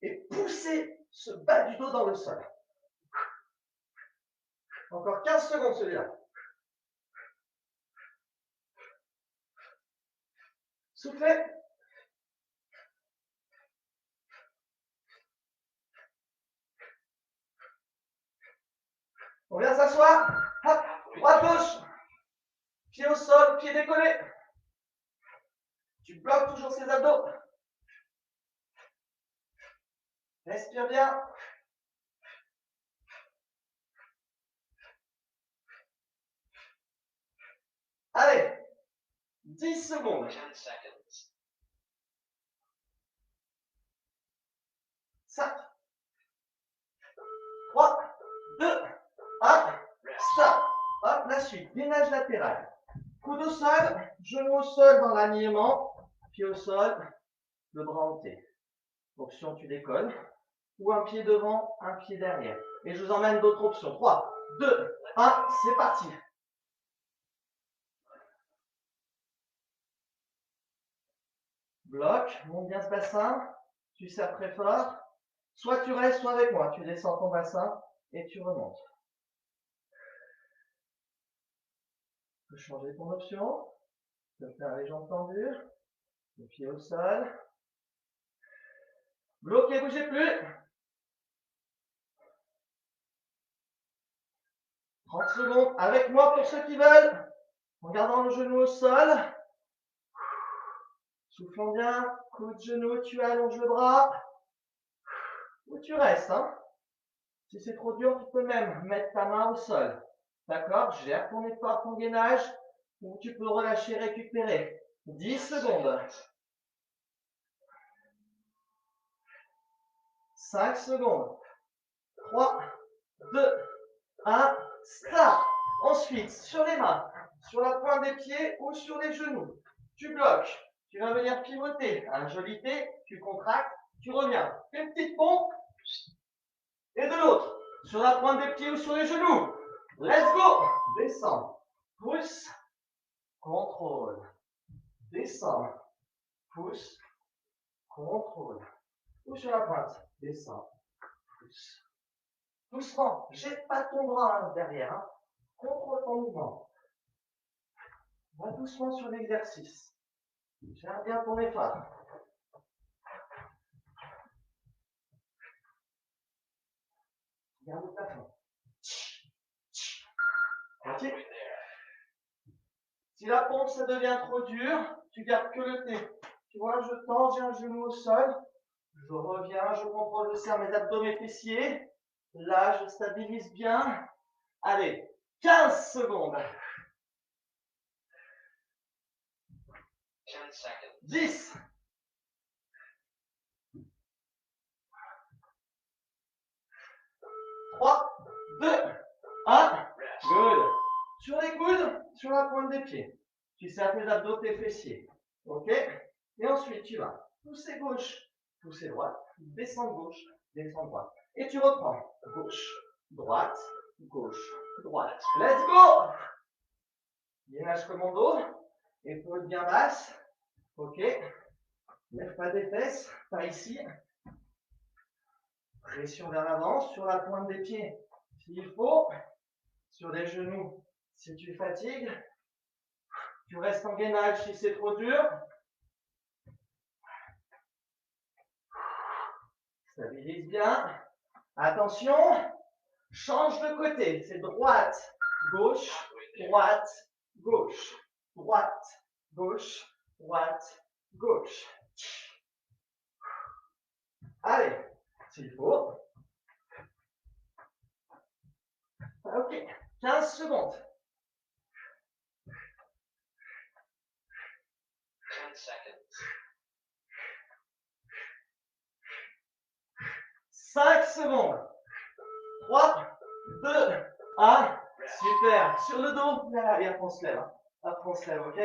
Et poussez ce bas du dos dans le sol. Encore 15 secondes celui-là. Soufflez. On vient s'asseoir. Hop. Droite gauche. Pied au sol, pied décollé. Tu bloques toujours ces abdos. Respire bien. Allez. 10 secondes. 5. 3, 2, 1. Stop. Hop, la suite. Gainage latéral. Coude au sol, genou au sol dans l'alignement. Pied au sol, le bras en T. Option, tu décolles. Ou un pied devant, un pied derrière. Et je vous emmène d'autres options. 3, 2, 1. C'est parti. Bloc, monte bien ce bassin. Tu serres très fort. Soit tu restes, soit avec moi. Tu descends ton bassin et tu remontes. Tu peux changer ton option. Tu peux faire les jambes tendues. Le pied au sol. Bloquez, bougez plus. 30 secondes avec moi pour ceux qui veulent. En gardant le genou au sol. Soufflons bien. Coup de genou, tu allonges le bras. Ou tu restes. Hein. Si c'est trop dur, tu peux même mettre ta main au sol. D'accord? Gère ton effort, ton gainage. Ou tu peux relâcher, récupérer. 10 secondes. 5 secondes. 3, 2, 1, start. Ensuite, sur les mains, sur la pointe des pieds ou sur les genoux. Tu bloques. Tu vas venir pivoter. Un joli T, tu contractes, tu reviens. Une petite pompe. Et de l'autre, sur la pointe des pieds ou sur les genoux. Let's go. Descends. Pousse. Contrôle. Descends. Pousse. Contrôle. Ou sur la pointe. Descends. Pousse. Doucement. Jette pas ton bras derrière. Hein. Contrôle ton mouvement. Va doucement sur l'exercice. Gère bien ton effort. Garde le plafond. Ok. Si la pompe ça devient trop dur, tu gardes que le T. Tu vois, je tends, j'ai un genou au sol. Je reviens, je contrôle, je serre mes abdominaux fessiers. Là, je stabilise bien. Allez, 15 secondes. 10. 3, 2, 1. Good. Sur les coudes, sur la pointe des pieds. Tu serres tes abdos, tes fessiers. Ok? Et ensuite, tu vas pousser gauche, pousser droite, descendre gauche, descendre droite. Et tu reprends. Gauche, droite, gauche, droite. Let's go! Gainage commando. Épaules bien basses. Ok? Lève pas des fesses, pas ici. Pression vers l'avant, sur la pointe des pieds. S'il faut, sur les genoux. Si tu fatigues, tu restes en gainage si c'est trop dur. Stabilise bien. Attention, change de côté. C'est droite, gauche, droite, gauche, droite, gauche, droite, gauche. Allez, s'il faut. Ok, 15 secondes. 5 secondes. 3, 2, 1. Super. Sur le dos. Et après on se lève. Après on se lève, ok?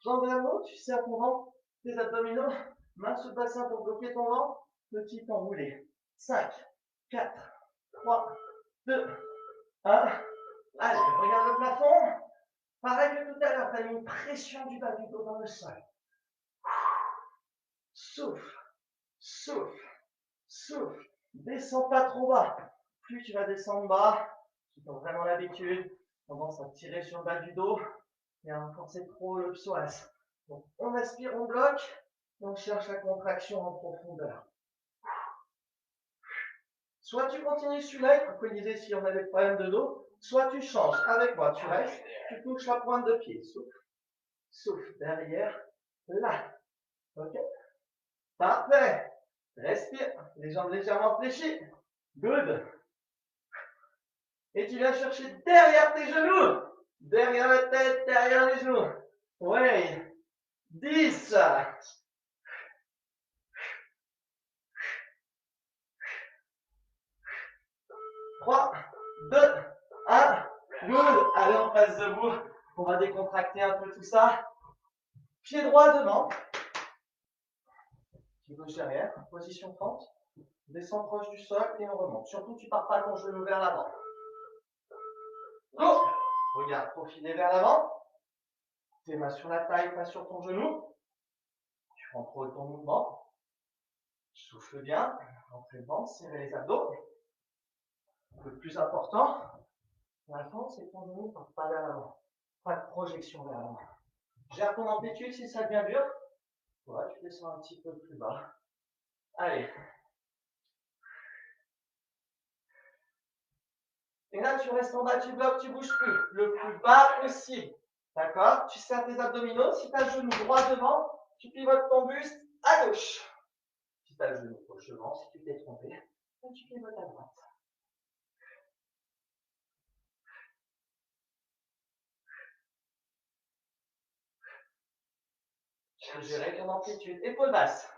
Jambes vers le haut, tu serres ton ventre, tes abdominaux. Main sur le bassin pour bloquer ton ventre. Petit enroulé. 5, 4, 3, 2, 1. Allez, regarde le plafond. Pareil que tout à l'heure, tu as une pression du bas du dos dans le sol. Souffle, souffle, souffle. Descends pas trop bas. Plus tu vas descendre bas, tu as vraiment l'habitude, tendance à tirer sur le bas du dos et à renforcer trop le psoas. Donc on aspire, on bloque, et on cherche la contraction en profondeur. Soit tu continues celui-là, il faut préciser si on a des problèmes de dos, soit tu changes. Avec moi, tu restes, tu touches la pointe de pied. Souffle, souffle, derrière, là. Ok? Parfait. Respire, les jambes légèrement fléchies. Good. Et tu viens chercher derrière tes genoux. Derrière la tête, derrière les genoux. Ouais. 10. 3, 2, 1. Good. Allez, on passe debout. On va décontracter un peu tout ça. Pied droit devant. Pied gauche derrière. Position 30. Descends proche du sol et on remonte. Surtout, tu ne pars pas ton genou vers l'avant. Go. Regarde, profiler vers l'avant. Tes mains sur la taille, pas sur ton genou. Tu contrôles ton mouvement. Souffle bien. Rentrez le ventre, serrez les abdos. Le plus important, à la fin, c'est que ton genou ne part pas vers l'avant. Pas de projection vers l'avant. Gère ton amplitude si ça devient dur. Voilà, tu descends un petit peu plus bas. Allez. Et là, tu restes en bas, tu bloques, tu bouges plus. Le plus bas possible. D'accord? Tu serres tes abdominaux. Si tu as le genou droit devant, tu pivotes ton buste à gauche. Si tu as le genou gauche devant, si tu t'es trompé, tu pivotes à droite. Tu peux gérer ton amplitude. Épaule basse.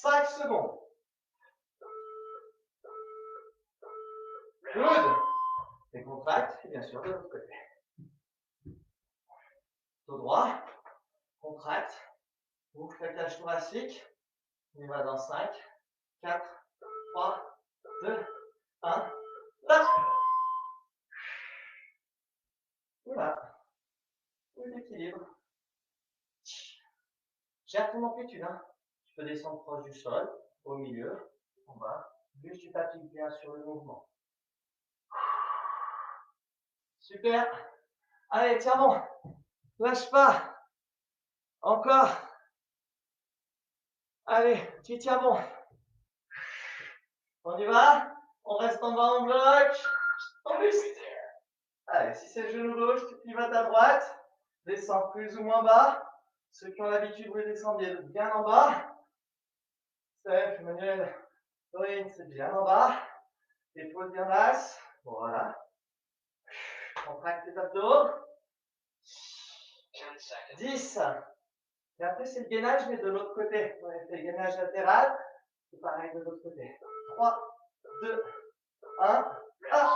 5 secondes. Good. Décontracte, et bien sûr de l'autre côté. Dos droit, contracte, ouvre la cage thoracique. On y va dans 5, 4, 3, 2, 1. Hop. Voilà. Tout l'équilibre. Gère ton amplitude. Hein. Tu peux descendre proche du sol, au milieu, en bas. Juste tu t'appliques bien sur le mouvement. Super. Allez, tiens bon. Lâche pas. Encore. Allez, tu tiens bon. On y va. On reste en bas en bloc. En buste. Allez, si c'est le genou gauche, tu pivotes à droite. Descends plus ou moins bas. Ceux qui ont l'habitude de descendre bien en bas. Steph, Emmanuel, Dorine, c'est bien en bas. Épaules bien basses. Voilà. Contracte tes abdos. 10. Et après, c'est le gainage, mais de l'autre côté. On a fait le gainage latéral. C'est pareil de l'autre côté. 3, 2, 1. Hop.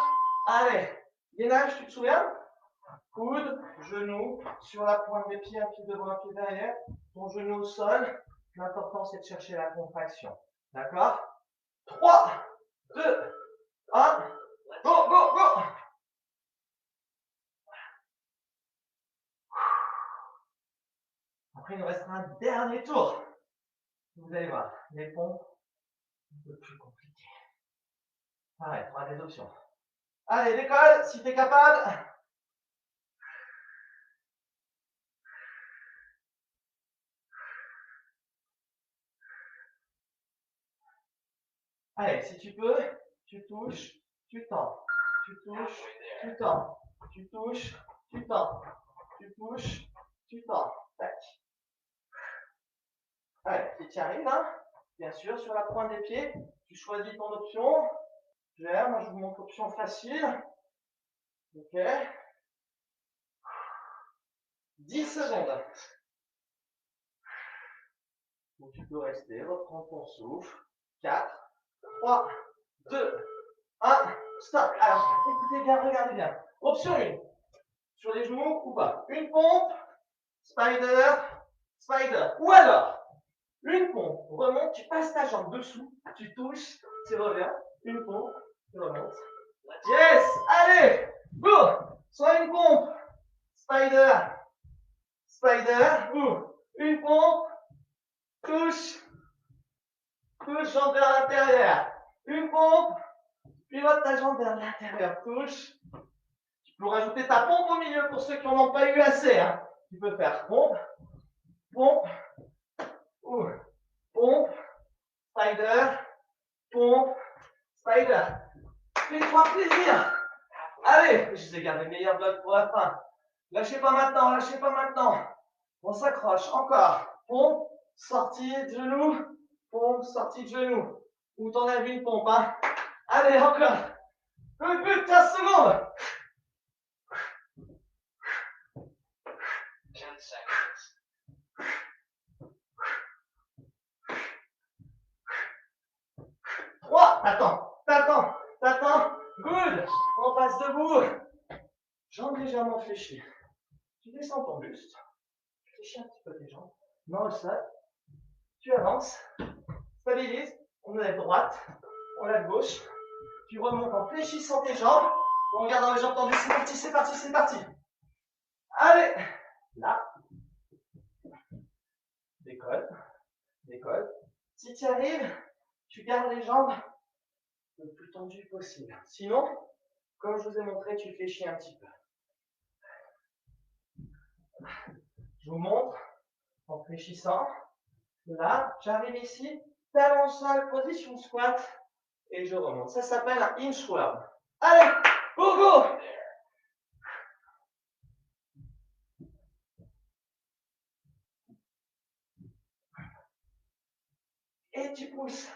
Allez. Gainage, tu te souviens? Coude, genou, sur la pointe des pieds, un pied devant, un pied derrière. Ton genou au sol. L'important, c'est de chercher la contraction. D'accord? 3, 2, 1. Go, go, go! Après, il nous restera un dernier tour. Vous allez voir, les pompes, un peu plus compliqués. Pareil, on a des options. Allez, décolle, si tu es capable. Allez, si tu peux, tu touches, tu tends. Tu touches, tu tends. Tu touches, tu tends. Tu touches, tu tends. Tac. Allez, si tu y arrives, hein, bien sûr, sur la pointe des pieds, tu choisis ton option. Moi, je vous montre l'option facile. Ok. 10 secondes. Donc, tu peux rester, reprendre ton souffle. 4, 3, 2, 1, stop. Alors, écoutez bien, regardez bien. Option 1. Sur les genoux ou pas. Une pompe, spider, spider. Ou alors, une pompe, remonte, tu passes ta jambe dessous, tu touches, tu reviens. Une pompe, tu remontes. Yes, allez, go. Soit une pompe, spider, spider, ou une pompe, touche, touche, jambe vers l'intérieur. Une pompe, pivote ta jambe vers l'intérieur, touche. Tu peux rajouter ta pompe au milieu pour ceux qui n'en ont pas eu assez. Hein. Tu peux faire pompe, pompe, ou pompe, spider, pompe, spider. Fais-toi plaisir. Allez, je vous ai gardé le meilleur bloc pour la fin. Lâchez pas maintenant, lâchez pas maintenant. On s'accroche, encore. Pompe, sortie de genou, pompe, sortie de genou. Ou t'enlèves une pompe, hein. Allez, encore. Le but, 15 secondes. 10 secondes. T'attends. Good. On passe debout. Jambes légèrement fléchies. Tu descends ton buste. Tu fléchis un petit peu tes jambes. Main au sol. Tu avances. Stabilise. On lève droite. On lève gauche. Tu remontes en fléchissant tes jambes. On regarde dans les jambes tendues. C'est parti. Allez. Là. Décolle. Si tu y arrives, tu gardes les jambes le plus tendues possible. Sinon, comme je vous ai montré, tu fléchis un petit peu. Je vous montre en fléchissant. Là, j'arrive ici, talon sol, position squat, et je remonte. Ça s'appelle un inchworm. Allez, go! Et tu pousses.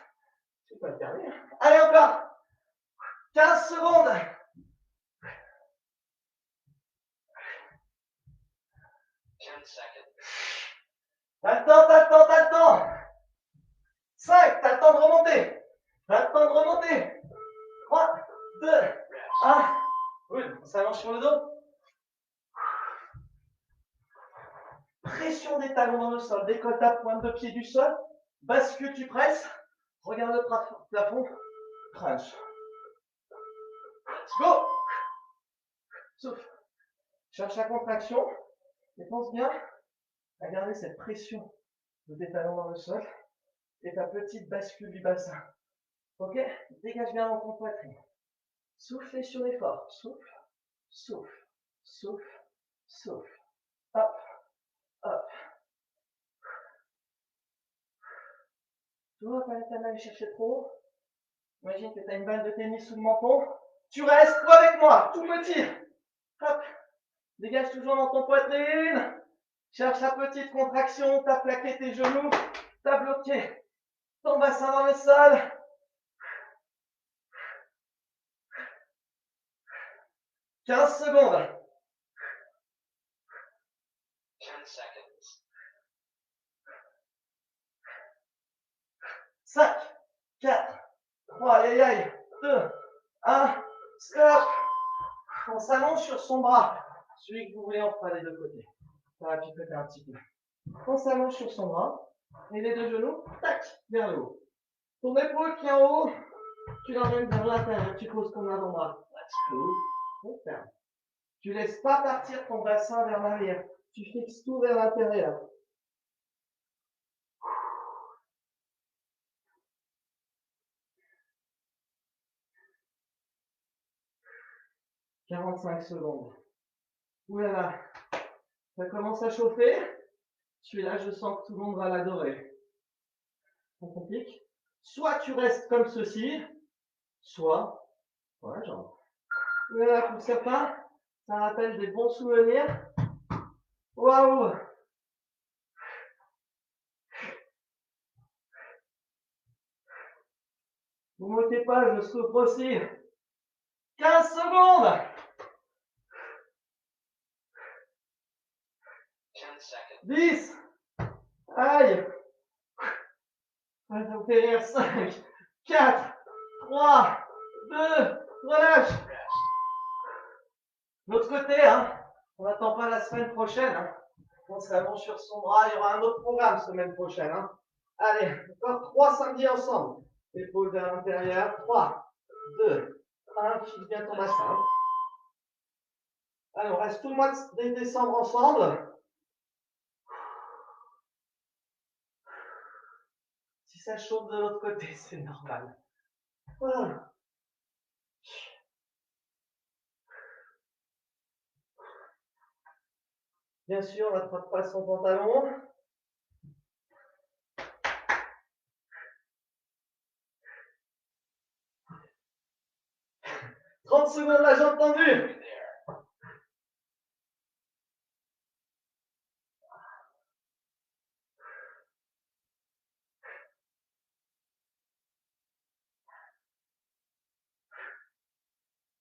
C'est pas le dernier. Allez, encore. 15 secondes. 15 secondes. T'as le temps. 5, sur le sol. Décolle ta pointe de pied du sol. Bascule, tu presses. Regarde le plafond. Crunch. Let's go. Souffle. Cherche la contraction. Et pense bien à garder cette pression de tes talons dans le sol. Et ta petite bascule du bassin. Ok? Dégage bien dans ton poitrine. Soufflez sur l'effort. Souffle, souffle, souffle, souffle. Hop, hop. Tu vois, pas la peine d'aller chercher trop haut. Imagine que tu as une balle de tennis sous le menton. Tu restes, toi avec moi, tout petit. Hop. Dégage toujours dans ton poitrine. Cherche la petite contraction. Tu as plaqué tes genoux. Tu as bloqué ton bassin dans le sol. 15 secondes. 10 seconds. 5, 4, 3, aïe aïe, 2, 1, stop. On s'allonge sur son bras. Celui que vous voulez, on fera les deux côtés. Ça va picoter un petit peu. On s'allonge sur son bras. Et les deux genoux, tac, vers le haut. Ton épaule qui est en haut, tu l'emmènes vers l'intérieur. Tu poses ton avant-bras. Let's go. On ferme. Tu laisses pas partir ton bassin vers l'arrière. Tu fixes tout vers l'intérieur. « 45 secondes. Oulala. Ça commence à chauffer. Celui-là, je sens que tout le monde va l'adorer. On complique. Soit tu restes comme ceci, soit, voilà, genre. Voilà, pour certains, ça rappelle des bons souvenirs. Waouh! Vous ne moquez pas, je souffre aussi. 15 secondes! 10! Aïe! Ça me fait rire. 5, 4, 3, 2, relâche! L'autre côté, hein, on n'attend pas la semaine prochaine. Hein. On s'allonge sur son bras, il y aura un autre programme semaine prochaine. Hein. Allez, encore 3 samedis ensemble. Épaules vers l'intérieur. 3, 2, 1, fixe bien ton bassin. Hein. Allez, on reste tout le mois de décembre ensemble. Si ça chauffe de l'autre côté, c'est normal. Voilà. Bien sûr, on n'attrape pas son pantalon. « 30 secondes là, j'ai entendu. «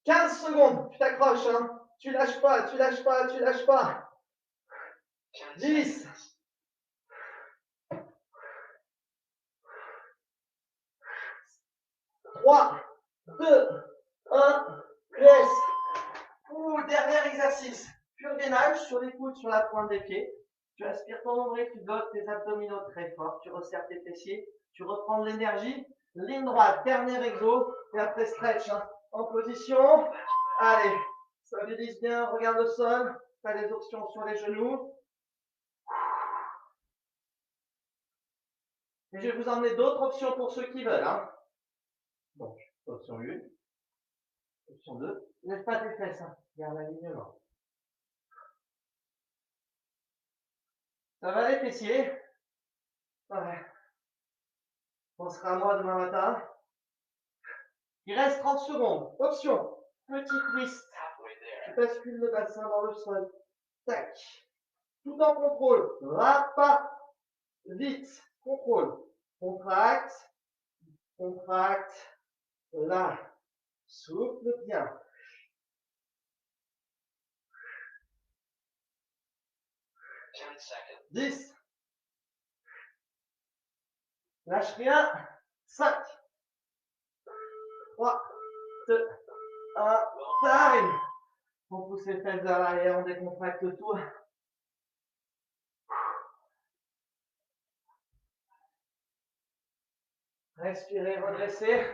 15 secondes, tu t'accroches, hein. Tu lâches pas, tu lâches pas, tu lâches pas. 10. 3, 2, 1, laisse. Ouh, dernier exercice. Pur gainage sur les coudes, sur la pointe des pieds. Tu aspires ton nombril, tu bloques tes abdominaux très fort. Tu resserres tes fessiers. Tu reprends de l'énergie. Ligne droite, dernier exo. Et après stretch. Hein. En position. Allez. Stabilise bien, regarde le sol. Tu as des options sur les genoux. Et je vais vous emmener d'autres options pour ceux qui veulent. Hein. Donc, option 1. Option 2. Lève pas tes fesses. Hein. Garde l'alignement. Ça va les fessiers? Ouais. On sera à moi demain matin. Il reste 30 secondes. Option. Petit twist. Tu bascules le bassin dans le sol. Tac. Tout en contrôle. Va pas vite. Contrôle. Contracte. Contracte. Là. Souffle bien. 10. Lâche rien. 5. 3. 2. 1. Time. On pousse les fesses vers l'arrière. On décontracte tout. Respirez, redressez.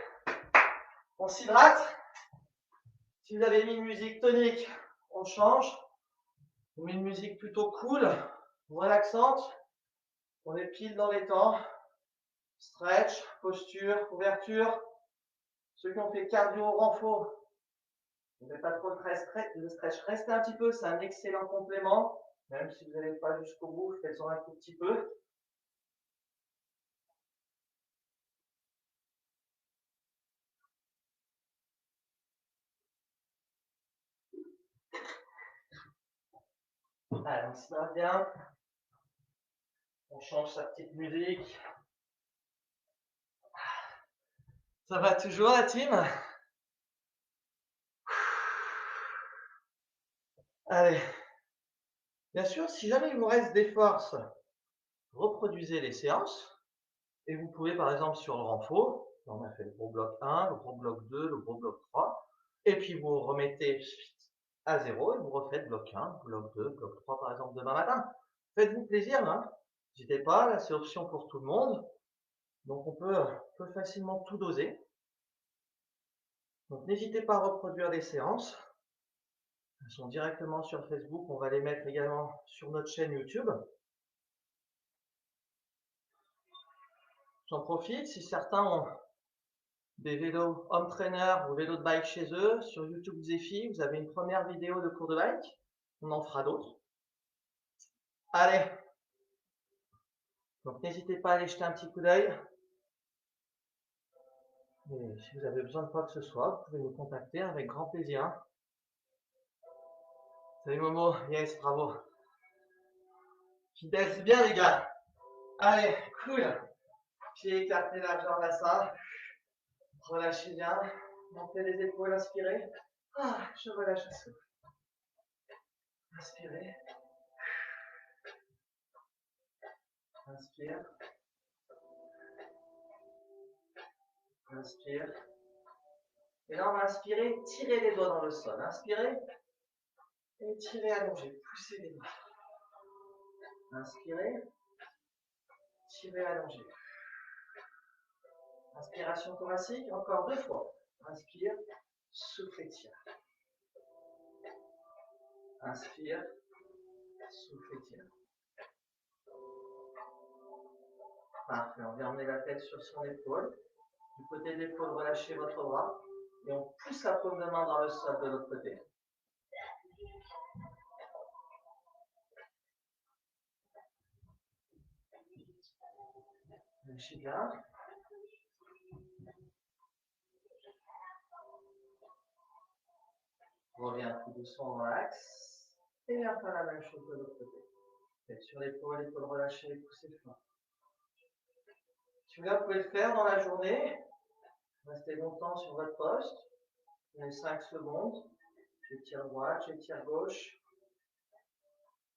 On s'hydrate. Si vous avez mis une musique tonique, on change. On met une musique plutôt cool, relaxante. On est pile dans les temps. Stretch, posture, ouverture. Ceux qui ont fait cardio au renfort, vous n'avez pas trop de stretch, restez un petit peu, c'est un excellent complément. Même si vous n'allez pas jusqu'au bout, faites-en un tout petit peu. Allez, on se met bien. On change sa petite musique. Ça va toujours la team? Allez. Bien sûr, si jamais il vous reste des forces, reproduisez les séances. Et vous pouvez par exemple sur le renfort, on a fait le gros bloc 1, le gros bloc 2, le gros bloc 3. Et puis vous remettez à 0 et vous refaites bloc 1, bloc 2, bloc 3 par exemple demain matin. Faites-vous plaisir, hein. N'hésitez pas, là c'est option pour tout le monde. Donc on peut facilement tout doser. Donc n'hésitez pas à reproduire des séances. Elles sont directement sur Facebook. On va les mettre également sur notre chaîne YouTube. J'en profite, si certains ont des vélos home trainer ou vélos de bike chez eux, sur YouTube Zephy, vous avez une première vidéo de cours de bike. On en fera d'autres. Allez. Donc n'hésitez pas à aller jeter un petit coup d'œil. Et si vous avez besoin de quoi que ce soit, vous pouvez nous contacter avec grand plaisir. Salut Momo, yes, bravo. Fidèle, c'est bien les gars. Allez, cool. Pieds écartés largeur bassin. Relâchez bien. Montez les épaules, inspirez. Ah, je relâche le souffle. Inspirez. Inspire. Inspire. Et là, on va inspirer, tirez les doigts dans le sol. Inspirez. Et tirez, allongez. Poussez les doigts. Inspirez. Tirez, allongez. Inspiration thoracique, encore 2 fois. Inspire. Souffle et tire. Inspire. Souffle et tire. Parfait. On vient emmener la tête sur son épaule. Du côté de l'épaule, relâchez votre bras. Et on pousse la paume de main dans le sol de l'autre côté. Lâchez bien. Reviens tout doucement dans l'axe. Et viens faire la même chose de l'autre côté. Tête sur l'épaule, l'épaule relâchée, poussez fort. Si vous pouvez le faire dans la journée. Restez longtemps sur votre poste. Prenez 5 secondes. J'étire droite, j'étire gauche.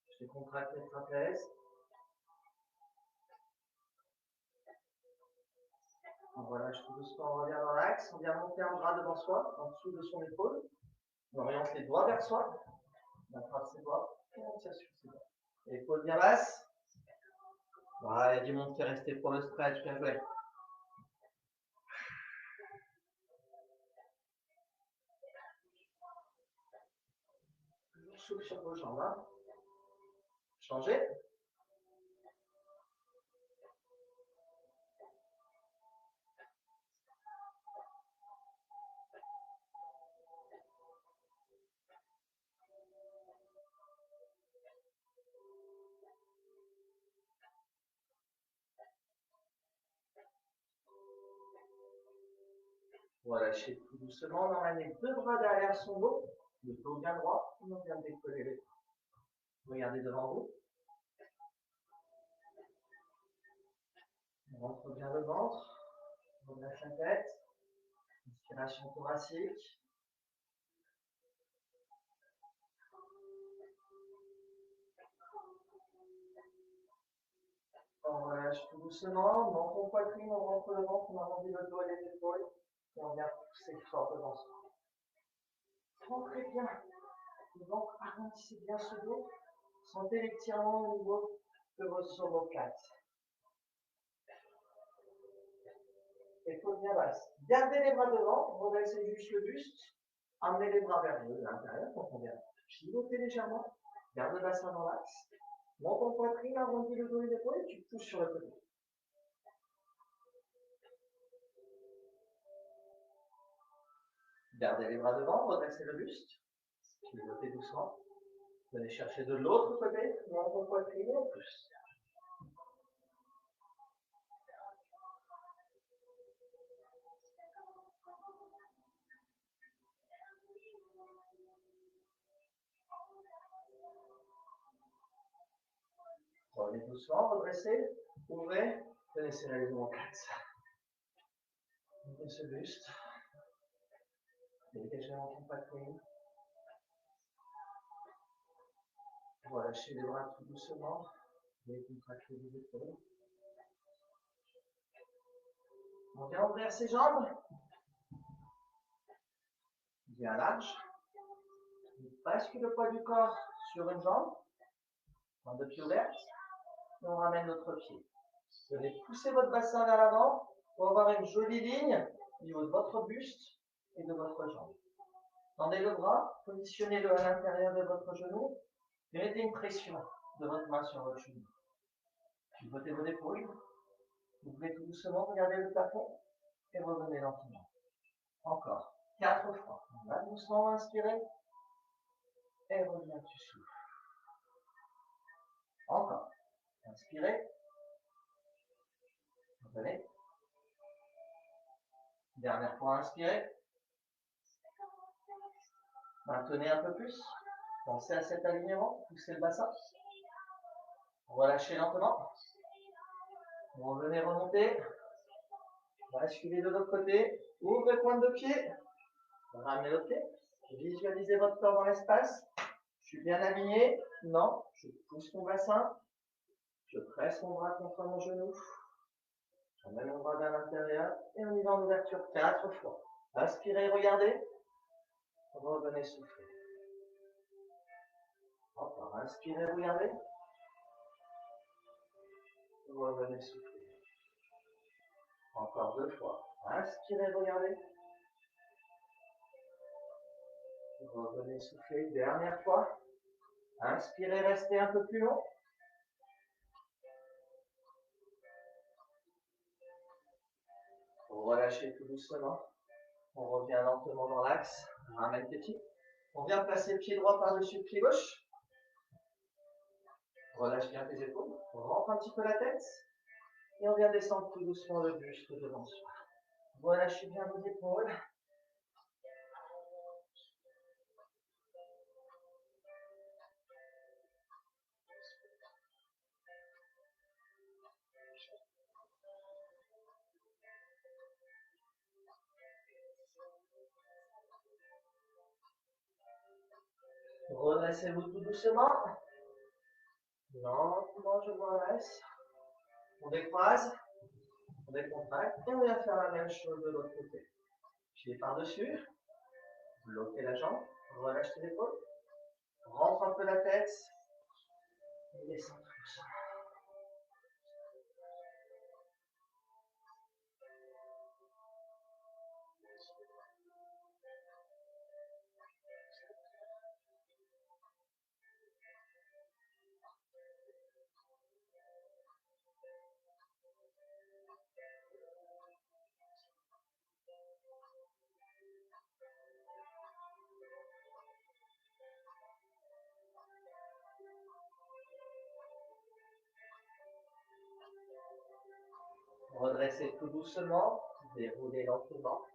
Je décontracte les trapèzes. On relâche tout doucement, on revient dans l'axe. On vient monter un bras devant soi, en dessous de son épaule. On oriente les doigts vers soi. On attrape ses doigts et on tire sur ses doigts. Épaule bien basse. Voilà, il y a du monde qui est resté pour le stretch. Bien joué. Toujours souple sur vos jambes. Hein. Changez. Relâchez tout doucement. On emmène les 2 bras derrière son dos. Le dos bien droit. On vient de décoller les bras. Regardez devant vous. On rentre bien le ventre. On relâche la tête. Inspiration thoracique. On relâche tout doucement. Dans ton poitrine, on rentre le ventre. On arrondit le dos et les épaules. Et on vient pousser fort devant soi. Rentrez bien. Le ventre, arrondissez bien ce dos. Sentez l'étirement au niveau de vos omoplates. Épaules bien basses. Gardez les bras devant, redressez juste le buste. Amenez les bras vers l'intérieur, donc on vient pivoter légèrement. Garde le bassin dans l'axe. Monte en poitrine, arrondis le dos et l'épaule et tu pousses sur le côté. Gardez les bras devant, redressez le buste. Pivotez doucement. Venez chercher de l'autre côté, monte en poitrine et on pousse. Revenez doucement, redressez, ouvrez, venez serrer les os en 4. Ouvrez ce buste. Dégagez en poitrine. Relâchez les bras tout doucement. Décontractez les épaules. On vient ouvrir ses jambes. Bien large. On bascule le poids du corps sur une jambe. Jambe de pied ouverte. Et on ramène notre pied. Venez pousser votre bassin vers l'avant pour avoir une jolie ligne au niveau de votre buste et de votre jambe. Tendez le bras, positionnez-le à l'intérieur de votre genou et mettez une pression de votre main sur votre genou. Pivotez vos épaules, ouvrez tout doucement, regardez le plafond et revenez lentement. Encore 4 fois. On va doucement inspirer et revenez, tu souffles. Encore. Inspirez. Revenez. Dernière fois, inspirez. Maintenez un peu plus. Pensez à cet alignement. Poussez le bassin. Relâchez lentement. Revenez remonter. Basculez de l'autre côté. Ouvrez pointe de pied. Ramenez le pied. Visualisez votre corps dans l'espace. Je suis bien aligné. Non. Je pousse mon bassin. Je presse mon bras contre mon genou. J'amène mon bras vers l'intérieur. Et on y va en ouverture 4 fois. Inspirez, regardez. Revenez souffler. Encore. Inspirez, regardez. Revenez souffler. Encore 2 fois. Inspirez, regardez. Revenez souffler. Dernière fois. Inspirez, restez un peu plus long. Relâchez tout doucement. On revient lentement dans l'axe. On ramène les pieds. On vient placer le pied droit par-dessus le pied gauche. Relâche bien tes épaules. On rentre un petit peu la tête. Et on vient descendre tout doucement le buste devant soi. Relâchez bien vos épaules. Redressez-vous tout doucement. Lentement, je vous redresse. On décroise. On décontracte. Et on vient faire la même chose de l'autre côté. Pied par-dessus. Bloquez la jambe. Relâchez les épaules. Rentre un peu la tête. Et descends tout doucement. Redressez tout doucement, déroulez lentement.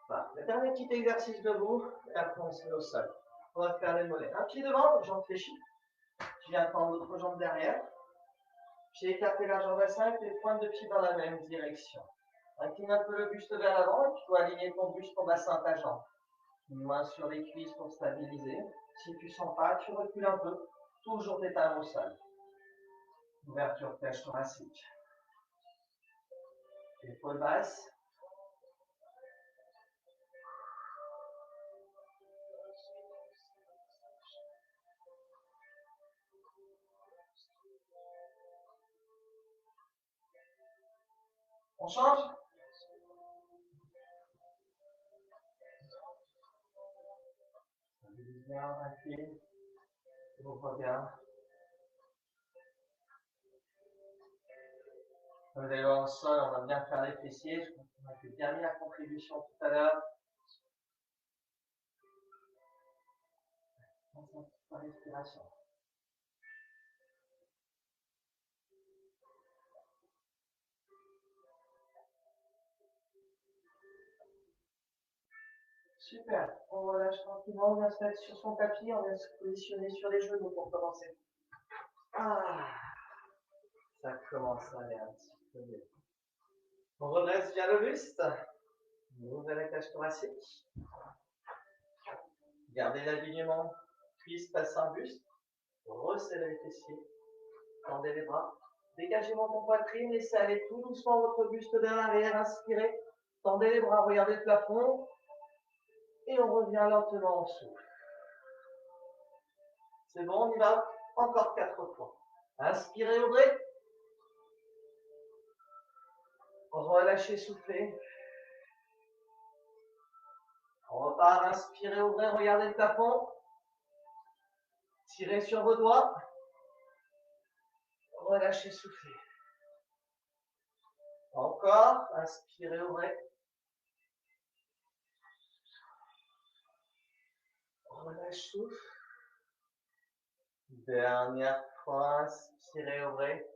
Voilà. Le dernier petit exercice debout, et après on se met au sol. On va faire les mollets. Un pied devant, jambe fléchie. Je viens prendre l'autre jambe derrière. J'ai écarté la jambe à 5, les pointes de pied dans la même direction. Incline un peu le buste vers l'avant et tu dois aligner ton buste, ton bassin à ta jambe. Une main sur les cuisses pour stabiliser. Si tu ne sens pas, tu recules un peu. Toujours tes talons au sol. Ouverture cage thoracique. Épaules basses. On change. bien, incline. Ouvre bien. Vous allez voir au sol, on va bien faire les fessiers. Je crois qu'on a fait bien mis la contribution tout à l'heure. La respiration. Super. On relâche tranquillement, on vient se mettre sur son tapis, on vient se positionner sur les genoux pour commencer. Ah, ça commence à aller un petit peu mieux. On redresse bien le buste. Ouvrez la cage thoracique. Gardez l'alignement cuisse, bassin, buste. Resserrez les fessiers. Tendez les bras. Dégagez votre poitrine. Laissez aller tout doucement votre buste vers l'arrière. Inspirez. Tendez les bras. Regardez le plafond. Et on revient lentement en souffle. C'est bon, on y va. Encore 4 fois. Inspirez, ouvrez. Relâchez, soufflez. On repart, inspirez, ouvrez, regardez le plafond. Tirez sur vos doigts. Relâchez, soufflez. Encore, inspirez, ouvrez. Relâche, souffle. Dernière fois, inspirez, ouvrez.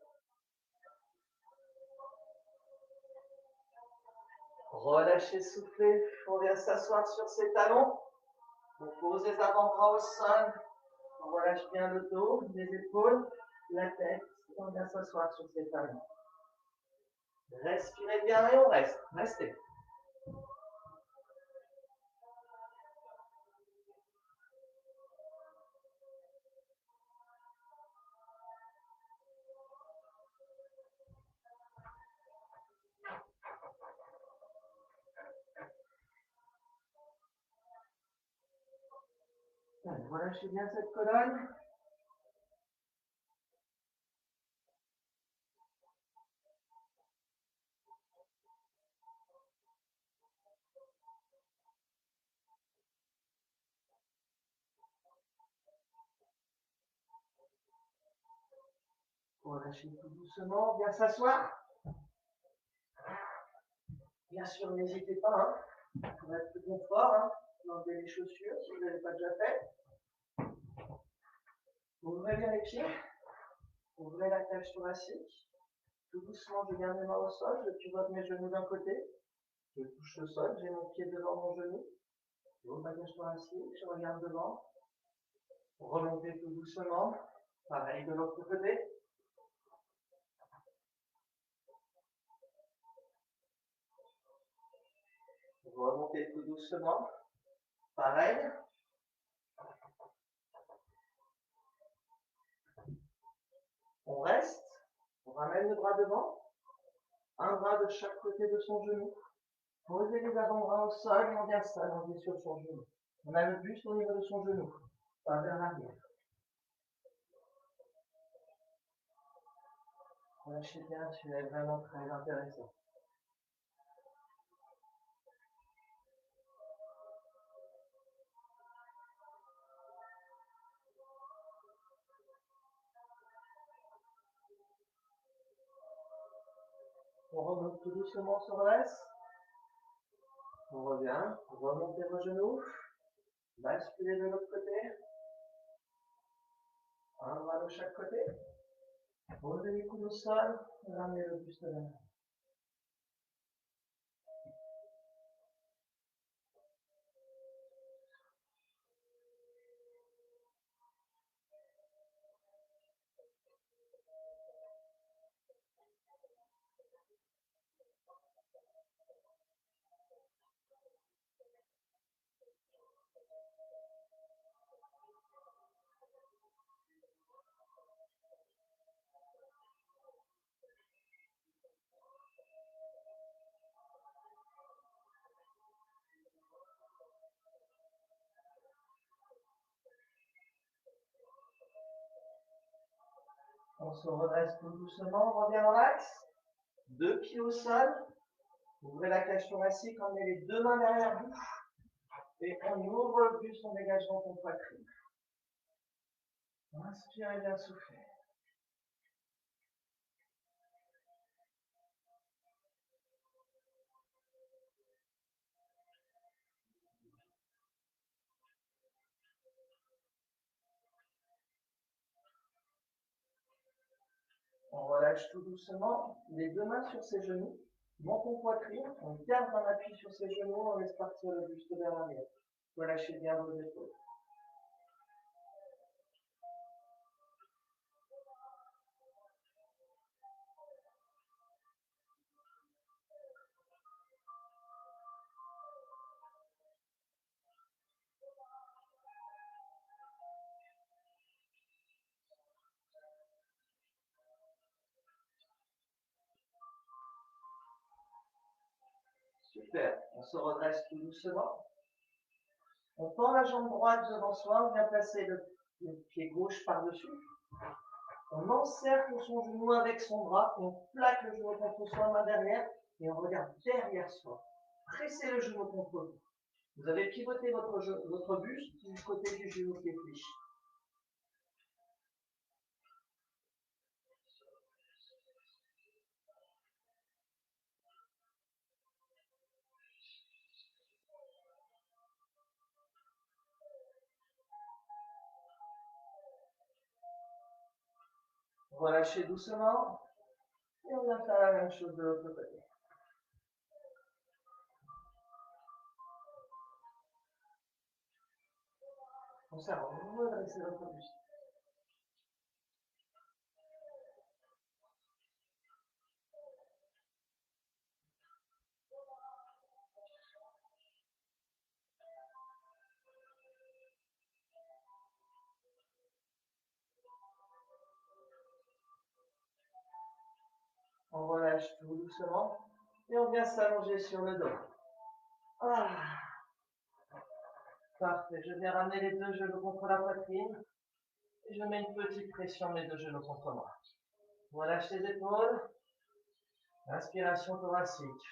Relâchez, soufflez. On vient s'asseoir sur ses talons. On pose les avant-bras au sol. On relâche bien le dos, les épaules, la tête. On vient s'asseoir sur ses talons. Respirez bien et on reste. Restez. Relâchez bien cette colonne. Relâchez tout doucement, bien s'asseoir. Bien sûr, n'hésitez pas, pour être plus confort, d'enlever les chaussures si vous n'avez pas déjà fait. Ouvrez bien les pieds. Ouvrez la cage thoracique. Tout doucement, je garde mes mains au sol. Je pivote mes genoux d'un côté. Je touche le sol. J'ai mon pied devant mon genou. J'ouvre ma cage thoracique. Je regarde devant. Remontez tout doucement. Pareil de l'autre côté. Remontez tout doucement. Pareil. On reste. On ramène le bras devant. Un bras de chaque côté de son genou. Posez les avant-bras au sol et on vient s'allonger sur son genou. On a le buste au niveau de son genou, pas vers l'arrière. Lâchez bien, celui-là est vraiment très intéressant. On remonte tout doucement, on se redresse. On revient, remontez vos genoux. Basculez de l'autre côté. Un bras de chaque côté. Posez les coudes au sol. Ramenez le buste vers. On se redresse tout doucement, on revient dans l'axe. Deux pieds au sol. Ouvrez la cage thoracique, emmenez les deux mains derrière vous. Et on ouvre le buste, on dégage dans ton poitrine. Inspirez bien, soufflez. On relâche tout doucement, les deux mains sur ses genoux, menton poitrine, on garde un appui sur ses genoux, on laisse partir le buste vers l'arrière. Relâchez bien vos épaules. Super, on se redresse tout doucement. On tend la jambe droite devant soi, on vient placer le pied gauche par-dessus. On encercle son genou avec son bras, on plaque le genou contre soi, main derrière, et on regarde derrière soi. Pressez le genou contre vous. Vous avez pivoté votre buste du côté du genou qui est fléchi. Relâchez doucement, et on va faire la même chose de l'autre côté. Conservez, vous redressez votre buste. On relâche tout doucement, et on vient s'allonger sur le dos. Ah, parfait, je viens ramener les deux genoux contre la poitrine, et je mets une petite pression mes deux genoux contre moi. On relâche les épaules, inspiration thoracique.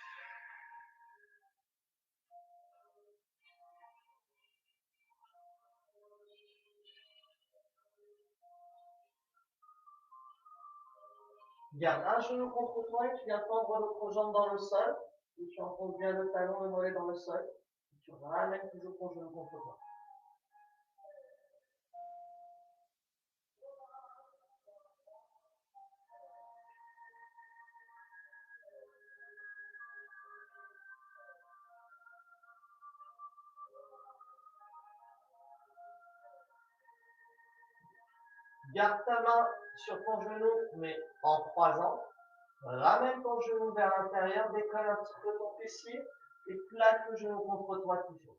Garde un genou contre toi et tu viens tendre l'autre jambe dans le sol. Et tu enfonces bien le talon, le mollet dans le sol. Et tu ramènes toujours ton genou contre toi. Garde ta main sur ton genou, mais en croisant. Ramène ton genou vers l'intérieur, décolle un petit peu ton fessier et plaque le genou contre toi toujours.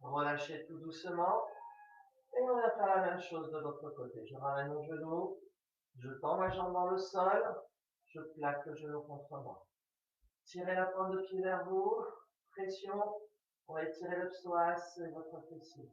Relâchez tout doucement. Et on va faire la même chose de l'autre côté. Je ramène mon genou, je tends ma jambe dans le sol, je plaque le genou contre moi. Tirez la pointe de pied vers vous, pression, on va étirer le psoas et votre fessier.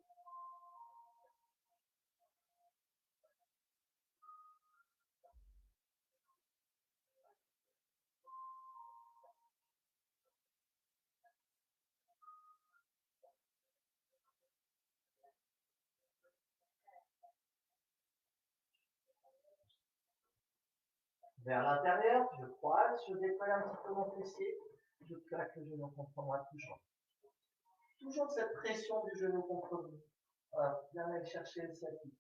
Vers l'intérieur, je croise, je décolle un petit peu mon fessier, je plaque le genou contre moi toujours. Toujours cette pression du genou contre vous. Voilà, bien aller chercher le sciatique.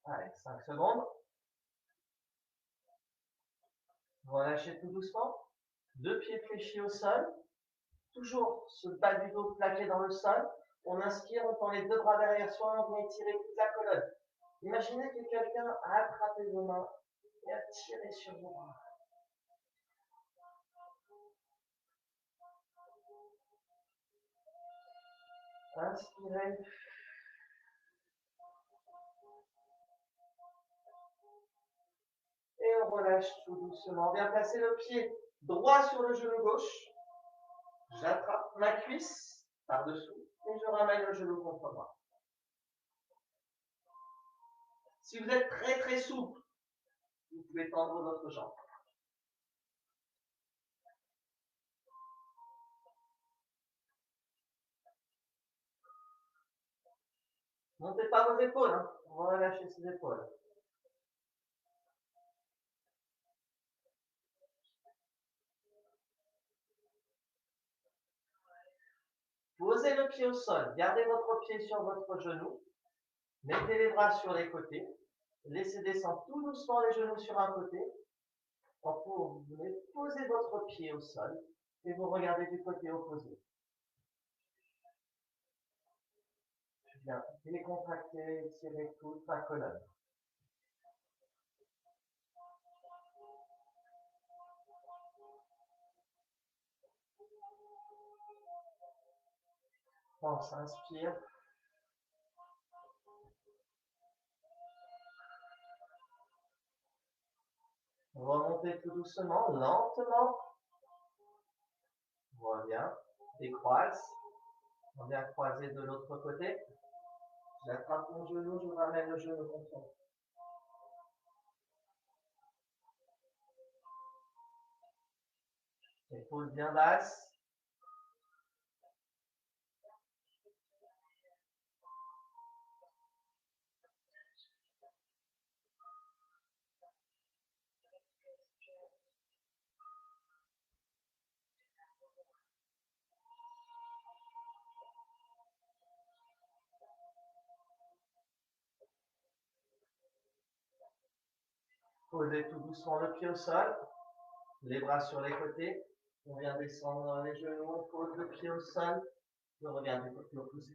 Allez, 5 secondes. Relâchez tout doucement. Deux pieds fléchis au sol. Toujours ce bas du dos plaqué dans le sol. On inspire, on tend les deux bras derrière soi, on vient étirer toute la colonne. Imaginez que quelqu'un a attrapé vos mains et a tiré sur vos bras. Inspirez. Et on relâche tout doucement. On vient placer le pied droit sur le genou gauche. J'attrape ma cuisse par-dessous et je ramène le genou contre moi. Si vous êtes très très souple, vous pouvez tendre votre jambe. Montez pas vos épaules, hein. On va relâcher ses épaules. Posez le pied au sol, gardez votre pied sur votre genou, mettez les bras sur les côtés, laissez descendre tout doucement les genoux sur un côté. Vous venez poser votre pied au sol et vous regardez du côté opposé. Bien, décontractez, étirez toute la colonne. On s'inspire. Remontez tout doucement, lentement. Voilà, décroise. On vient croiser de l'autre côté. J'attrape mon genou, je ramène le genou contre moi. Épaule bien basse. Posez tout doucement le pied au sol. Les bras sur les côtés. On vient descendre dans les genoux. On pose le pied au sol. Je reviens du côté opposé.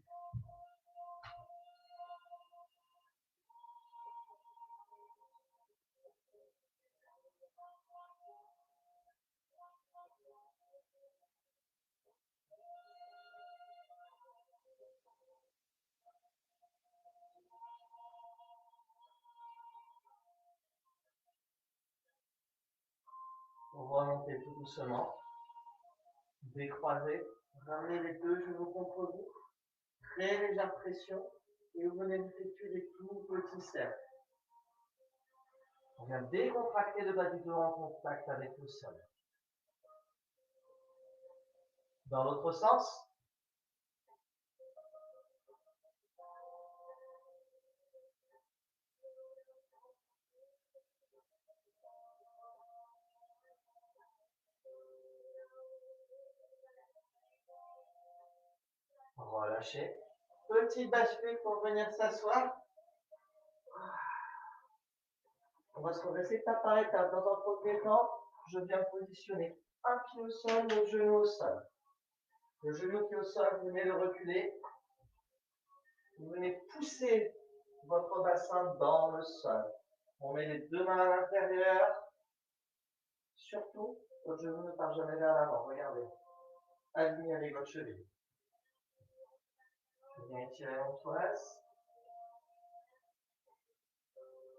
Vous remontez tout doucement. Décroisez. Ramenez les deux genoux contre vous. Très légère pression. Et vous venez effectuer des tout petits cercles. On vient décontracter le bas du dos en contact avec le sol. Dans l'autre sens. Relâchez. Petite bascule pour venir s'asseoir. On va se redresser étape par étape. Dans un premier temps, je viens positionner un pied au sol, le genou au sol. Le genou qui est au sol, vous venez le reculer. Vous venez pousser votre bassin dans le sol. On met les deux mains à l'intérieur. Surtout, votre genou ne part jamais vers l'avant. Regardez. Alignez avec votre cheville. Je viens étirer l'antoise.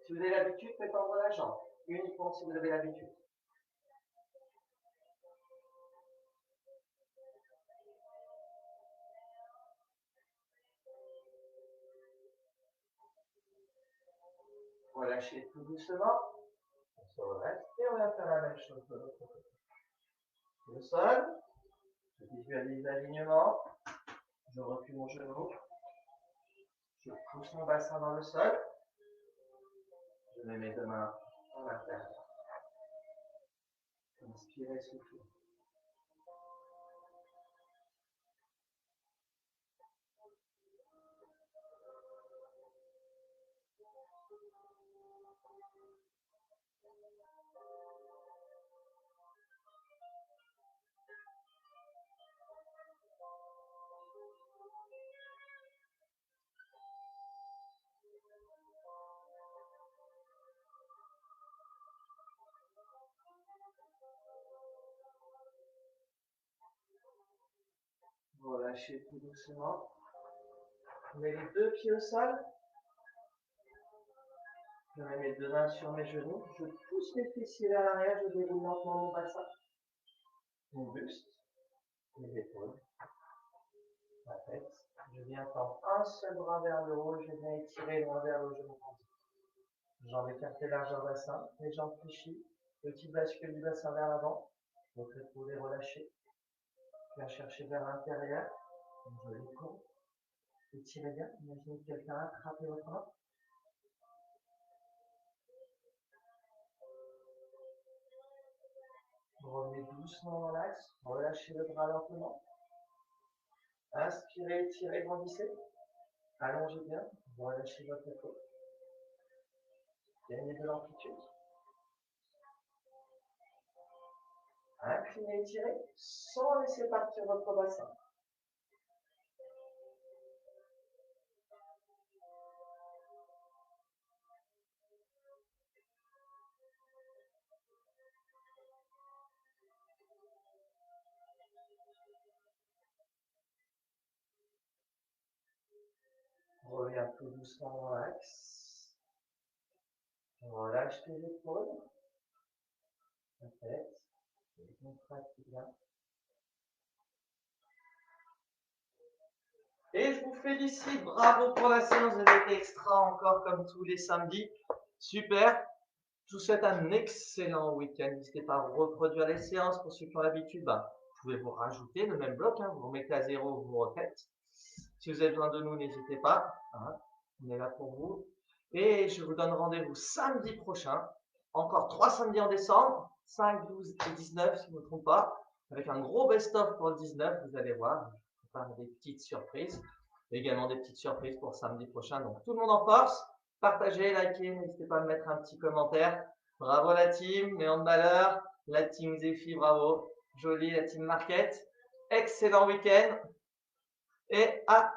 Si vous avez l'habitude, faites tendre la jambe. Uniquement si vous avez l'habitude. Relâchez tout doucement. On se relâche et on va faire la même chose de l'autre côté. Le sol. Je visualise l'alignement. Je recule mon genou. Je pousse mon bassin dans le sol. Je mets mes deux mains en intérieur. Inspirez, soufflez. Relâchez tout doucement. On met les deux pieds au sol. Je mets mes deux mains sur mes genoux. Je pousse mes fessiers vers l'arrière. Je déroule lentement mon bassin. Mon buste. Les épaules. La tête. Je viens tendre un seul bras vers le haut. Je viens étirer loin vers le haut. Je me tends. Jambes écartées, largeur bassin. Les jambes fléchies. Petite bascule du bassin vers l'avant. Votre épaule est relâchée. Je viens chercher vers l'intérieur. Une jolie courbe. Étirez bien. Imaginez que quelqu'un a attrapé votre main. Revenez doucement dans l'axe. Relâchez le bras lentement. Inspirez, étirez, grandissez. Allongez bien. Relâchez votre épaule. Gagnez de l'amplitude. Inclinez, étirez, sans laisser partir votre bassin. Reviens tout doucement dans l'axe. Relâche les épaules. La tête. Contracte bien. Et je vous félicite, bravo pour la séance, vous avez été extra encore comme tous les samedis. Super. Je vous souhaite un excellent week-end. N'hésitez pas à reproduire les séances. Pour ceux qui ont l'habitude, vous pouvez vous rajouter le même bloc. Vous remettez à zéro, vous refaites. Si vous avez besoin de nous, n'hésitez pas. On est là pour vous. Et je vous donne rendez-vous samedi prochain. Encore 3 samedis en décembre. 5, 12 et 19, si je ne me trompe pas. Avec un gros best-of pour le 19, vous allez voir. Je prépare des petites surprises. Également des petites surprises pour samedi prochain. Donc tout le monde en force. Partagez, likez, n'hésitez pas à me mettre un petit commentaire. Bravo la team, les handballeurs, la team Zephy, bravo. Jolie, la team Marquette. Excellent week-end et à